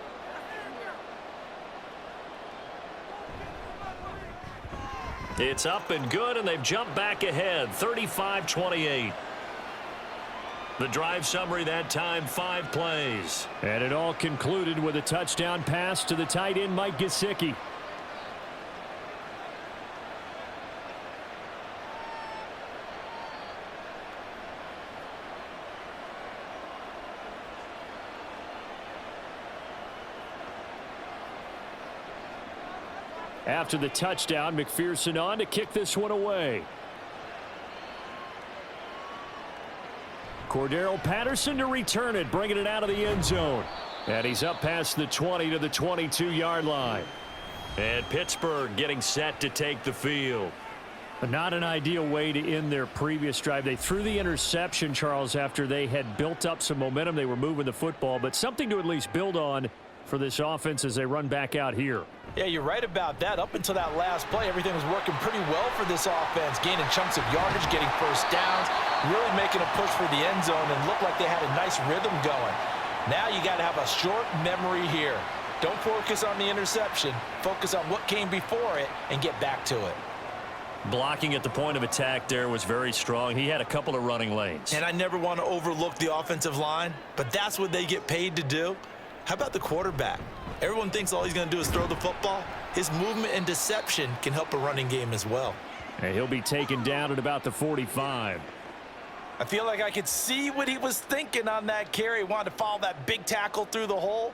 It's up and good, and they've jumped back ahead, 35-28. The drive summary that time, 5 plays. And it all concluded with a touchdown pass to the tight end, Mike Gesicki. After the touchdown, McPherson on to kick this one away. Cordero Patterson to return it, bringing it out of the end zone. And he's up past the 20 to the 22-yard line. And Pittsburgh getting set to take the field. Not an ideal way to end their previous drive. They threw the interception, Charles, after they had built up some momentum. They were moving the football, but something to at least build on. for this offense as they run back out here. Yeah, you're right about that. Up until that last play, everything was working pretty well for this offense, gaining chunks of yardage, getting first downs, really making a push for the end zone, and looked like they had a nice rhythm going. Now you got to have a short memory here. Don't focus on the interception. Focus on what came before it and get back to it. Blocking at the point of attack there was very strong. He had a couple of running lanes. And I never want to overlook the offensive line, but that's what they get paid to do. How about the quarterback? Everyone thinks all he's going to do is throw the football. His movement and deception can help a running game as well. And he'll be taken down at about the 45. I feel like I could see what he was thinking on that carry. He wanted to follow that big tackle through the hole.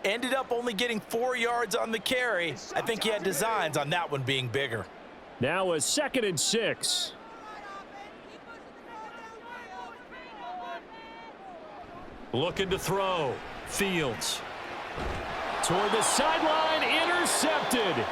Ended up only getting 4 yards on the carry. I think he had designs on that one being bigger. Now a 2nd and 6. Looking to throw. Fields. Toward the sideline, intercepted.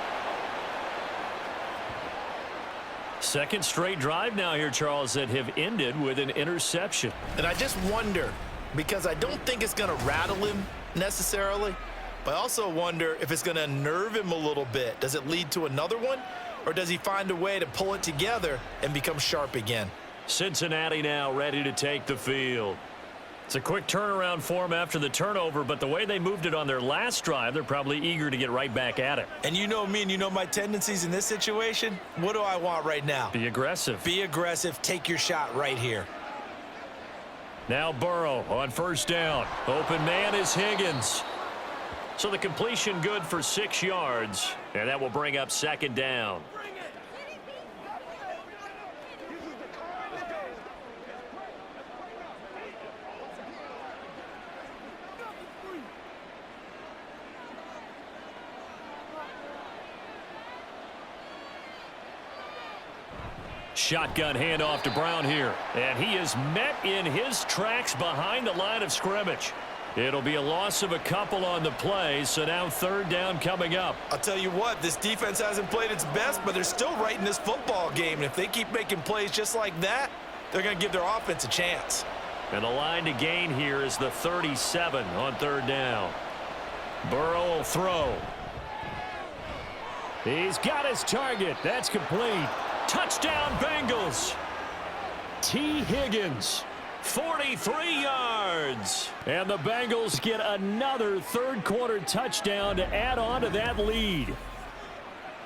Second straight drive now here, Charles, that have ended with an interception. And I just wonder, because I don't think it's going to rattle him necessarily, but I also wonder if it's going to unnerve him a little bit. Does it lead to another one, or does he find a way to pull it together and become sharp again? Cincinnati now ready to take the field. It's a quick turnaround for them after the turnover, but the way they moved it on their last drive, they're probably eager to get right back at it. And you know me and you know my tendencies in this situation. What do I want right now? Be aggressive. Be aggressive. Take your shot right here. Now Burrow on first down. Open man is Higgins. So the completion good for 6 yards, and that will bring up 2nd down. Shotgun handoff to Brown here. And he is met in his tracks behind the line of scrimmage. It'll be a loss of a couple on the play, so now 3rd down coming up. I'll tell you what, this defense hasn't played its best, but they're still right in this football game. And if they keep making plays just like that, they're going to give their offense a chance. And the line to gain here is the 37 on 3rd down. Burrow will throw. He's got his target. That's complete. Touchdown, Bengals. T. Higgins, 43 yards. And the Bengals get another 3rd quarter touchdown to add on to that lead.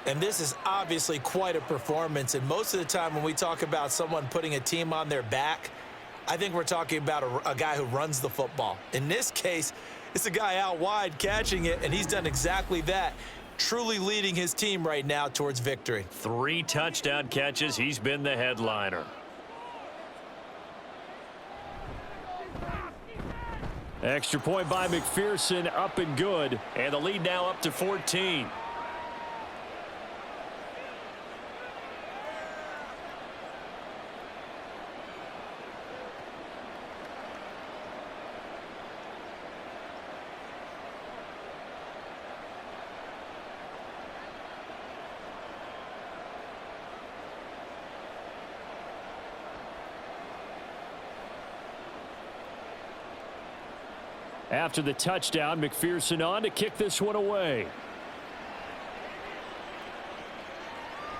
And this is obviously quite a performance. And most of the time when we talk about someone putting a team on their back, I think we're talking about a guy who runs the football. In this case, it's a guy out wide catching it, and he's done exactly that. Truly leading his team right now towards victory. 3 touchdown catches. He's been the headliner. Extra point by McPherson, up and good. And the lead now up to 14. After the touchdown, McPherson on to kick this one away.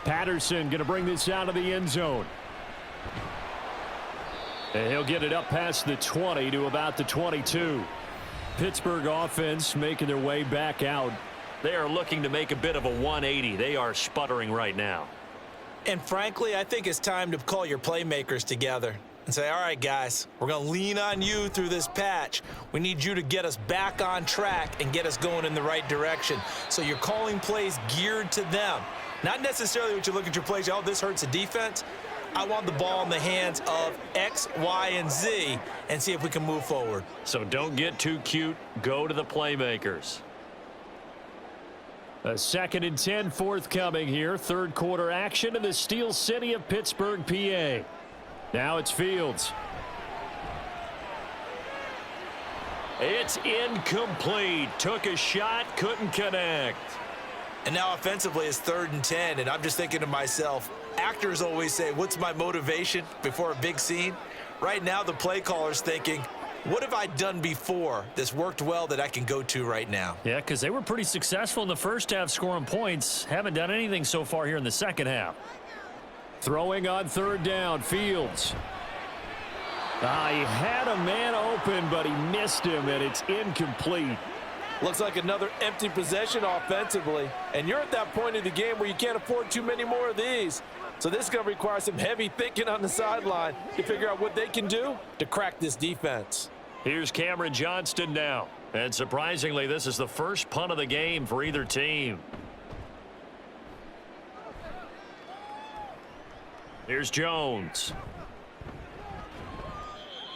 Patterson going to bring this out of the end zone. And he'll get it up past the 20 to about the 22. Pittsburgh offense making their way back out. They are looking to make a bit of a 180. They are sputtering right now. And frankly, I think it's time to call your playmakers together and say, all right, guys, we're going to lean on you through this patch. We need you to get us back on track and get us going in the right direction. So you're calling plays geared to them. Not necessarily what you look at your plays, oh, this hurts the defense. I want the ball in the hands of X, Y, and Z and see if we can move forward. So don't get too cute. Go to the playmakers. A 2nd and 10 forthcoming here. 3rd quarter action in the Steel City of Pittsburgh, PA. Now it's Fields. It's incomplete. Took a shot, couldn't connect. And now offensively it's 3rd and 10, and I'm just thinking to myself, actors always say, what's my motivation before a big scene? Right now the play caller's thinking, What have I done before that's worked well that I can go to right now? Yeah, because they were pretty successful in the first half scoring points. Haven't done anything so far here in the second half. Throwing on third down, Fields. He had a man open, but he missed him, and it's incomplete. Looks like another empty possession offensively. And you're at that point of the game where you can't afford too many more of these. So this is going to require some heavy thinking on the sideline to figure out what they can do to crack this defense. Here's Cameron Johnston now. And surprisingly, this is the first punt of the game for either team. Here's Jones.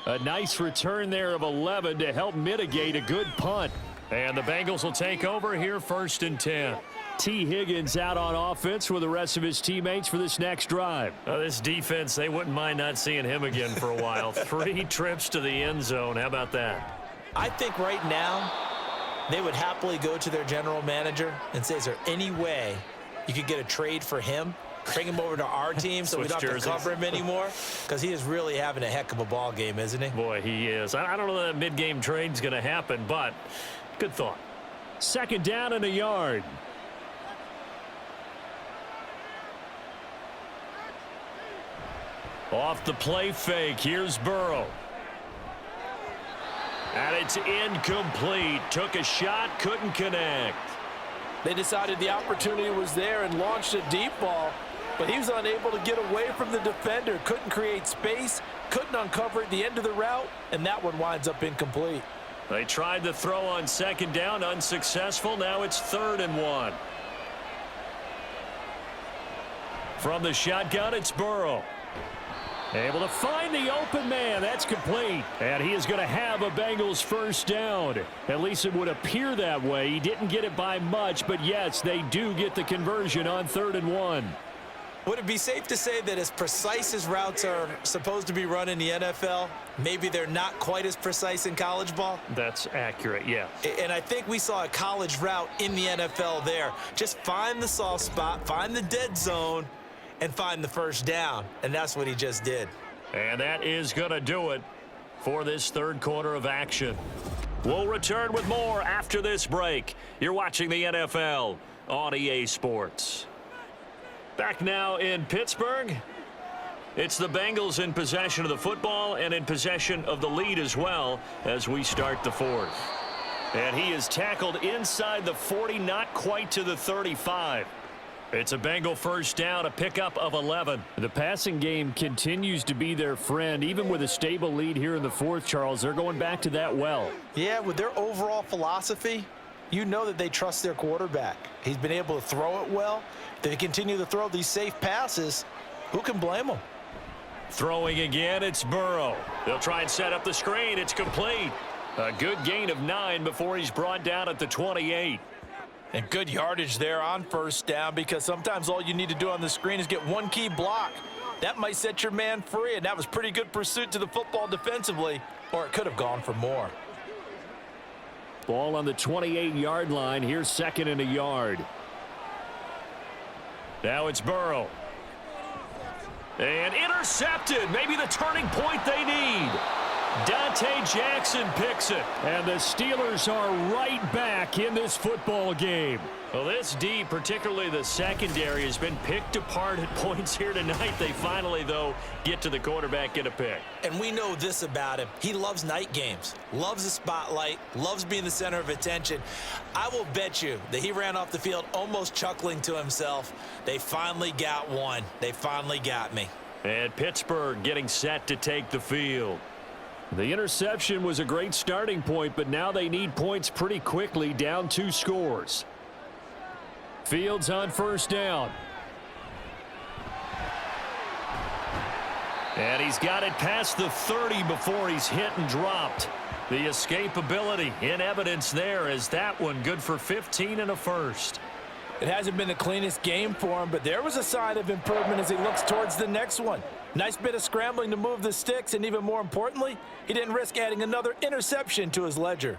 A nice return there of 11 to help mitigate a good punt. And the Bengals will take over here 1st and 10. T. Higgins out on offense with the rest of his teammates for this next drive. This defense, they wouldn't mind not seeing him again for a while. 3 trips to the end zone. How about that? I think right now they would happily go to their general manager and say, is there any way you could get a trade for him? Bring him over to our team so we don't have to cover him anymore, because he is really having a heck of a ball game, isn't he? Boy, he is. I don't know that mid-game trade's going to happen, but good thought. 2nd down and a yard. Off the play fake, here's Burrow. And it's incomplete. Took a shot, couldn't connect. They decided the opportunity was there and launched a deep ball, but he was unable to get away from the defender. Couldn't create space, couldn't uncover at the end of the route, and that one winds up incomplete. They tried to throw on 2nd down, unsuccessful. Now it's 3rd and 1. From the shotgun, it's Burrow. Able to find the open man. That's complete. And he is going to have a Bengals 1st down. At least it would appear that way. He didn't get it by much, but yes, they do get the conversion on 3rd and 1. Would it be safe to say that as precise as routes are supposed to be run in the NFL, maybe they're not quite as precise in college ball? That's accurate, yeah. And I think we saw a college route in the NFL there. Just find the soft spot, find the dead zone, and find the 1st down. And that's what he just did. And that is going to do it for this 3rd quarter of action. We'll return with more after this break. You're watching the NFL on EA Sports. Back now in Pittsburgh. It's the Bengals in possession of the football and in possession of the lead as well as we start the 4th. And he is tackled inside the 40, not quite to the 35. It's a Bengal 1st down, a pickup of 11. The passing game continues to be their friend. Even with a stable lead here in the 4th, Charles, they're going back to that well. Yeah, with their overall philosophy, you know that they trust their quarterback. He's been able to throw it well. They continue to throw these safe passes. Who can blame them? Throwing again, it's Burrow. They'll try and set up the screen. It's complete. A good gain of 9 before he's brought down at the 28. And good yardage there on 1st down, because sometimes all you need to do on the screen is get one key block. That might set your man free, and that was pretty good pursuit to the football defensively, or it could have gone for more. Ball on the 28-yard line. Here's 2nd and a yard. Now it's Burrow. And intercepted. Maybe the turning point they need. Dante Jackson picks it. And the Steelers are right back in this football game. Well, this D, particularly the secondary, has been picked apart at points here tonight. They finally, though, get to the quarterback, get a pick. And we know this about him. He loves night games, loves the spotlight, loves being the center of attention. I will bet you that he ran off the field almost chuckling to himself. They finally got one. They finally got me. And Pittsburgh getting set to take the field. The interception was a great starting point, but now they need points pretty quickly, down 2 scores. Fields on 1st down. And he's got it past the 30 before he's hit and dropped. The escapability in evidence there, as that one good for 15 and a 1st. It hasn't been the cleanest game for him, but there was a sign of improvement as he looks towards the next one. Nice bit of scrambling to move the sticks, and even more importantly, he didn't risk adding another interception to his ledger.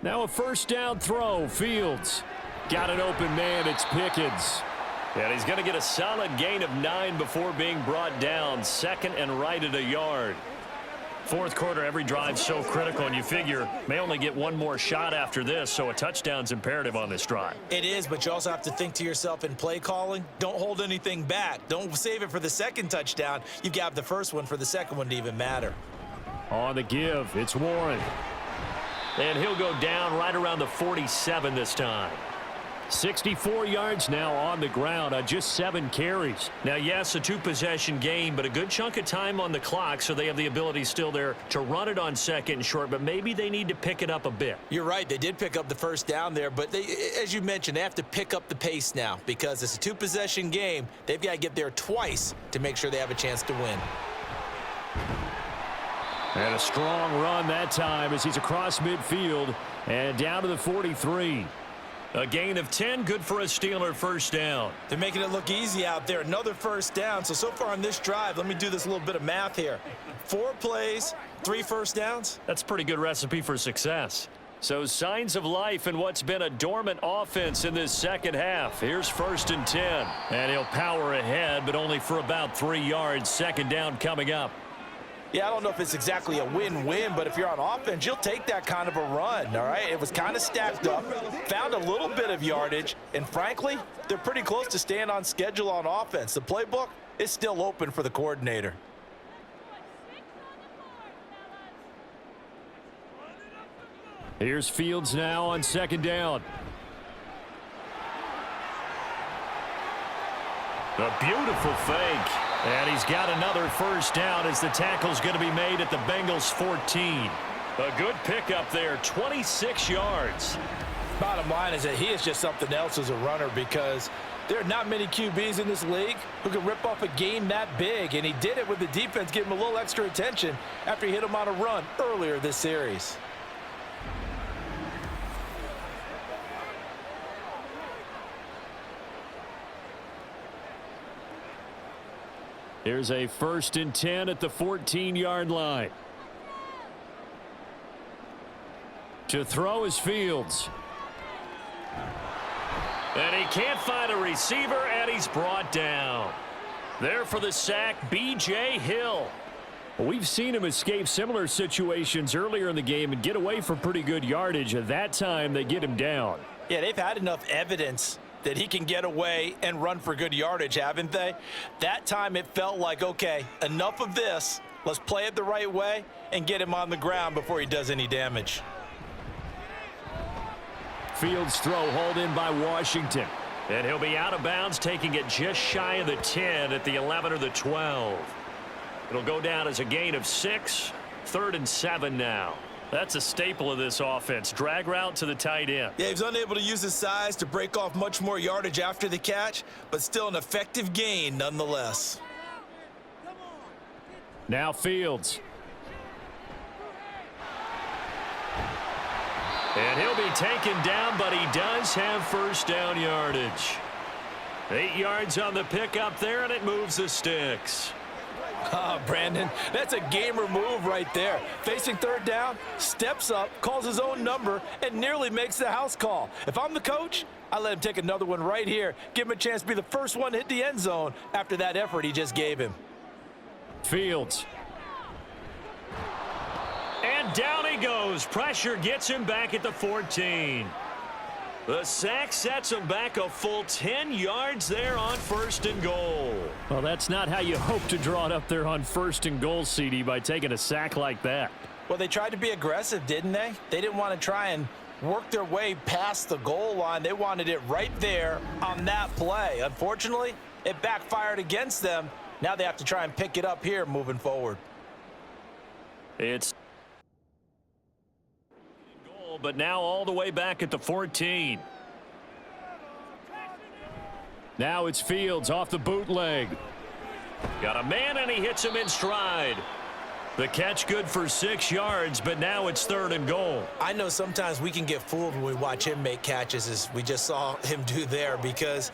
Now a 1st down throw. Fields got an open man. It's Pickens. And he's going to get a solid gain of 9 before being brought down. 2nd and right at a yard. Fourth quarter, every drive's so critical, and you figure may only get one more shot after this, so a touchdown's imperative on this drive. It is, but you also have to think to yourself in play calling, don't hold anything back. Don't save it for the second touchdown. You've got the first one for the second one to even matter. On the give, it's Warren. And he'll go down right around the 47 this time. 64 yards now on the ground on just 7 carries. Now, yes, a 2-possession game, but a good chunk of time on the clock, so they have the ability still there to run it on second and short, but maybe they need to pick it up a bit. You're right. They did pick up the first down there, but they, as you mentioned, they have to pick up the pace now because it's a 2-possession game. They've got to get there twice to make sure they have a chance to win. And a strong run that time as he's across midfield and down to the 43. A gain of 10, good for a Steeler first down. They're making it look easy out there. Another first down. So far on this drive, let me do this little bit of math here. 4 plays, 3 first downs. That's a pretty good recipe for success. So signs of life in what's been a dormant offense in this second half. Here's 1st and 10. And he'll power ahead, but only for about 3 yards. Second down coming up. Yeah, I don't know if it's exactly a win-win, but if you're on offense, you'll take that kind of a run, all right? It was kind of stacked up, found a little bit of yardage, and frankly, they're pretty close to staying on schedule on offense. The playbook is still open for the coordinator. Here's Fields now on second down. A beautiful fake. And he's got another first down as the tackle's going to be made at the Bengals 14. A good pickup there, 26 yards. Bottom line is that he is just something else as a runner because there are not many QBs in this league who can rip off a game that big, and he did it with the defense giving him a little extra attention after he hit him on a run earlier this series. Here's a 1st and 10 at the 14-yard line. To throw is Fields. And he can't find a receiver, and he's brought down. There for the sack, B.J. Hill. We've seen him escape similar situations earlier in the game and get away from pretty good yardage. At that time, they get him down. Yeah, they've had enough evidence that he can get away and run for good yardage, haven't they? That time it felt like, okay, enough of this. Let's play it the right way and get him on the ground before he does any damage. Fields throw hauled in by Washington. And he'll be out of bounds, taking it just shy of the 10 at the 11 or the 12. It'll go down as a gain of 6, 3rd and 7 now. That's a staple of this offense. Drag route to the tight end. Yeah, he was unable to use his size to break off much more yardage after the catch, but still an effective gain nonetheless. Now Fields. And he'll be taken down, but he does have first down yardage. 8 yards on the pickup there, and it moves the sticks. Oh, Brandon, that's a gamer move right there. Facing 3rd down, steps up, calls his own number, and nearly makes the house call. If I'm the coach, I let him take another one right here. Give him a chance to be the first one to hit the end zone after that effort he just gave him. Fields. And down he goes. Pressure gets him back at the 14. The sack sets him back a full 10 yards there on 1st and goal. Well, that's not how you hope to draw it up there on 1st and goal, CD, by taking a sack like that. Well, they tried to be aggressive, didn't they? They didn't want to try and work their way past the goal line. They wanted it right there on that play. Unfortunately, it backfired against them. Now they have to try and pick it up here moving forward. It's goal, but now all the way back at the 14. Now it's Fields off the bootleg. Got a man, and he hits him in stride. The catch good for 6 yards, but now it's 3rd and goal. I know sometimes we can get fooled when we watch him make catches, as we just saw him do there, because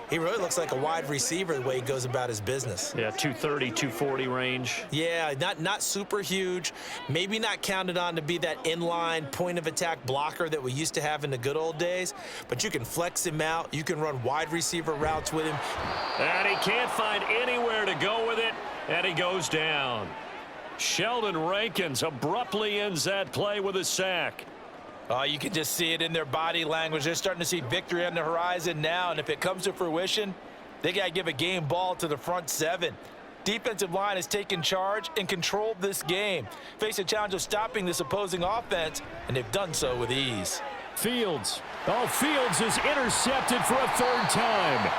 he really looks like a wide receiver the way he goes about his business. Yeah, 230, 240 range. Yeah, not super huge. Maybe not counted on to be that inline point-of-attack blocker that we used to have in the good old days, but you can flex him out. You can run wide receiver routes with him. And he can't find anywhere to go with it, and he goes down. Sheldon Rankins abruptly ends that play with a sack. Oh, you can just see it in their body language. They're starting to see victory on the horizon now, and if it comes to fruition, they got to give a game ball to the front seven. Defensive line has taken charge and controlled this game. Face a challenge of stopping this opposing offense, and they've done so with ease. Fields. Oh, Fields is intercepted for a third time.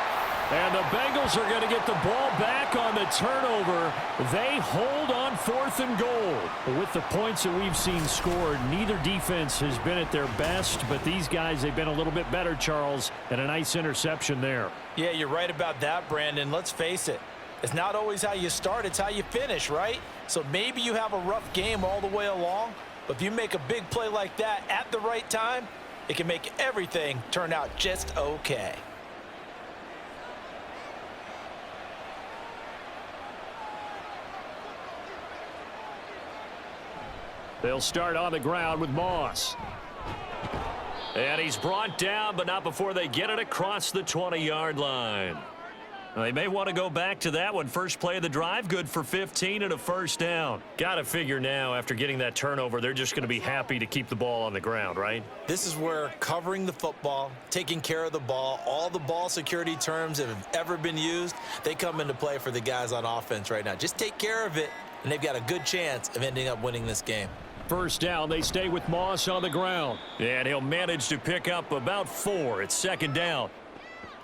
And the Bengals are going to get the ball back on the turnover. They hold on 4th and goal. With the points that we've seen scored, neither defense has been at their best, but these guys, they've been a little bit better, Charles, and a nice interception there. Yeah, you're right about that, Brandon. Let's face it. It's not always how you start, it's how you finish, right? So maybe you have a rough game all the way along, but if you make a big play like that at the right time, it can make everything turn out just okay. They'll start on the ground with Moss. And he's brought down, but not before they get it across the 20-yard line. They may want to go back to that one. First play of the drive, good for 15 and a first down. Got to figure now, after getting that turnover, they're just going to be happy to keep the ball on the ground, right? This is where covering the football, taking care of the ball, all the ball security terms that have ever been used, they come into play for the guys on offense right now. Just take care of it, and they've got a good chance of ending up winning this game. First down, they stay with Moss on the ground. And he'll manage to pick up about 4. It's second down.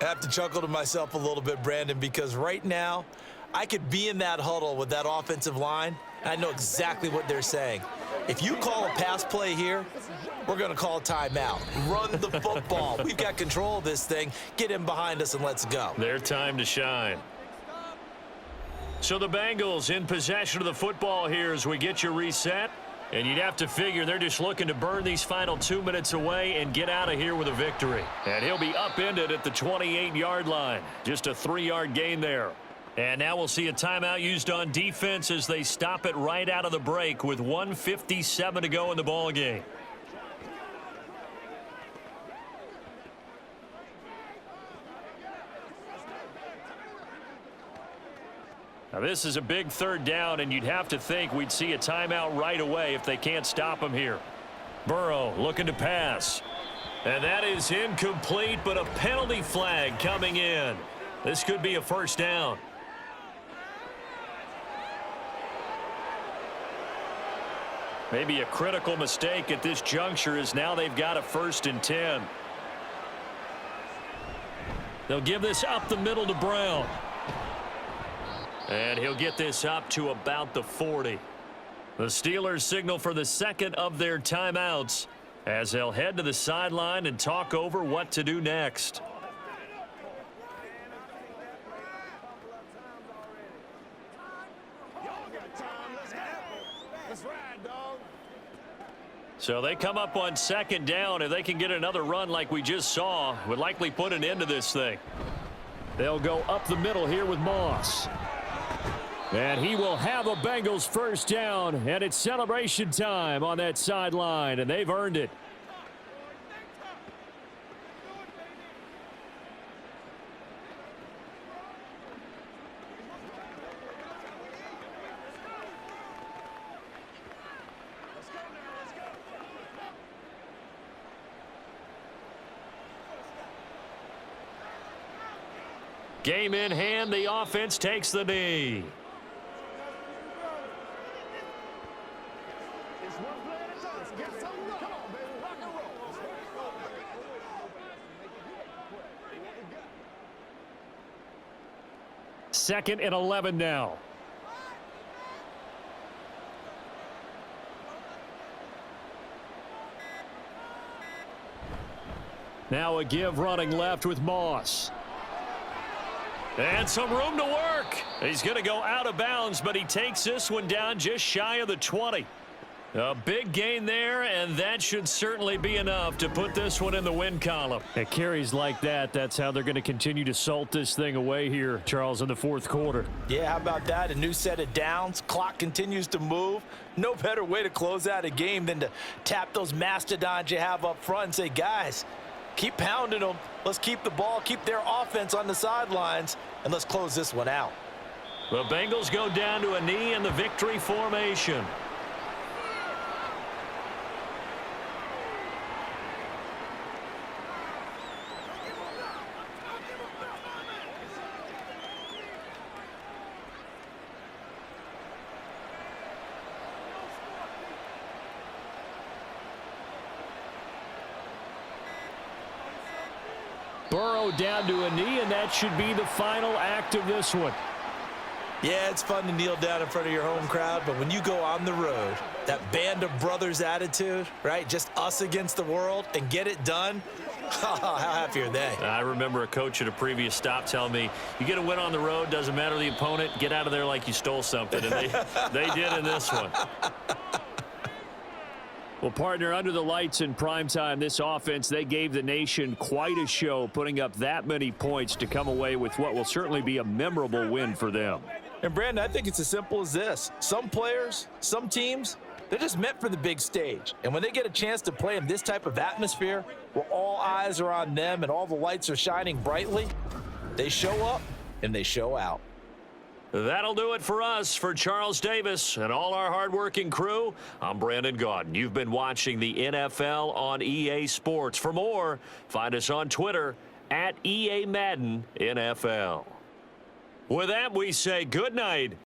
I have to chuckle to myself a little bit, Brandon, because right now I could be in that huddle with that offensive line, and I know exactly what they're saying. If you call a pass play here, we're going to call a timeout. Run the football. We've got control of this thing. Get in behind us and let's go. Their time to shine. So the Bengals in possession of the football here as we get you reset. And you'd have to figure they're just looking to burn these final 2 minutes away and get out of here with a victory. And he'll be upended at the 28-yard line. Just a 3-yard gain there. And now we'll see a timeout used on defense as they stop it right out of the break with 1:57 to go in the ball game. Now this is a big third down, and you'd have to think we'd see a timeout right away if they can't stop him here. Burrow looking to pass. And that is incomplete, but a penalty flag coming in. This could be a first down. Maybe a critical mistake at this juncture as now they've got a 1st and 10. They'll give this up the middle to Brown. And he'll get this up to about the 40. The Steelers signal for the second of their timeouts as they'll head to the sideline and talk over what to do next. So they come up on second down. If they can get another run like we just saw, would likely put an end to this thing. They'll go up the middle here with Moss. And he will have a Bengals first down, and it's celebration time on that sideline, and they've earned it. Game in hand, the offense takes the knee. Second and 11 now. Now a give running left with Moss. And some room to work. He's going to go out of bounds, but he takes this one down just shy of the 20. A big gain there, and that should certainly be enough to put this one in the win column. At carries like that, that's how they're going to continue to salt this thing away here, Charles, in the fourth quarter. Yeah, how about that? A new set of downs. Clock continues to move. No better way to close out a game than to tap those mastodons you have up front and say, guys, keep pounding them. Let's keep the ball, keep their offense on the sidelines, and let's close this one out. The Bengals go down to a knee in the victory formation. Burrow down to a knee, and that should be the final act of this one. Yeah, it's fun to kneel down in front of your home crowd, but when you go on the road, that band of brothers attitude, right? Just us against the world and get it done. How happy are they? I remember a coach at a previous stop telling me, you get a win on the road, doesn't matter the opponent, get out of there like you stole something. And they did in this one. Well, partner, under the lights in primetime, this offense, they gave the nation quite a show, putting up that many points to come away with what will certainly be a memorable win for them. And, Brandon, I think it's as simple as this. Some players, some teams, they're just meant for the big stage. And when they get a chance to play in this type of atmosphere, where all eyes are on them and all the lights are shining brightly, they show up and they show out. That'll do it for us. For Charles Davis and all our hardworking crew, I'm Brandon Gaudin. You've been watching the NFL on EA Sports. For more, find us on Twitter @EA Madden NFL. With that, we say good night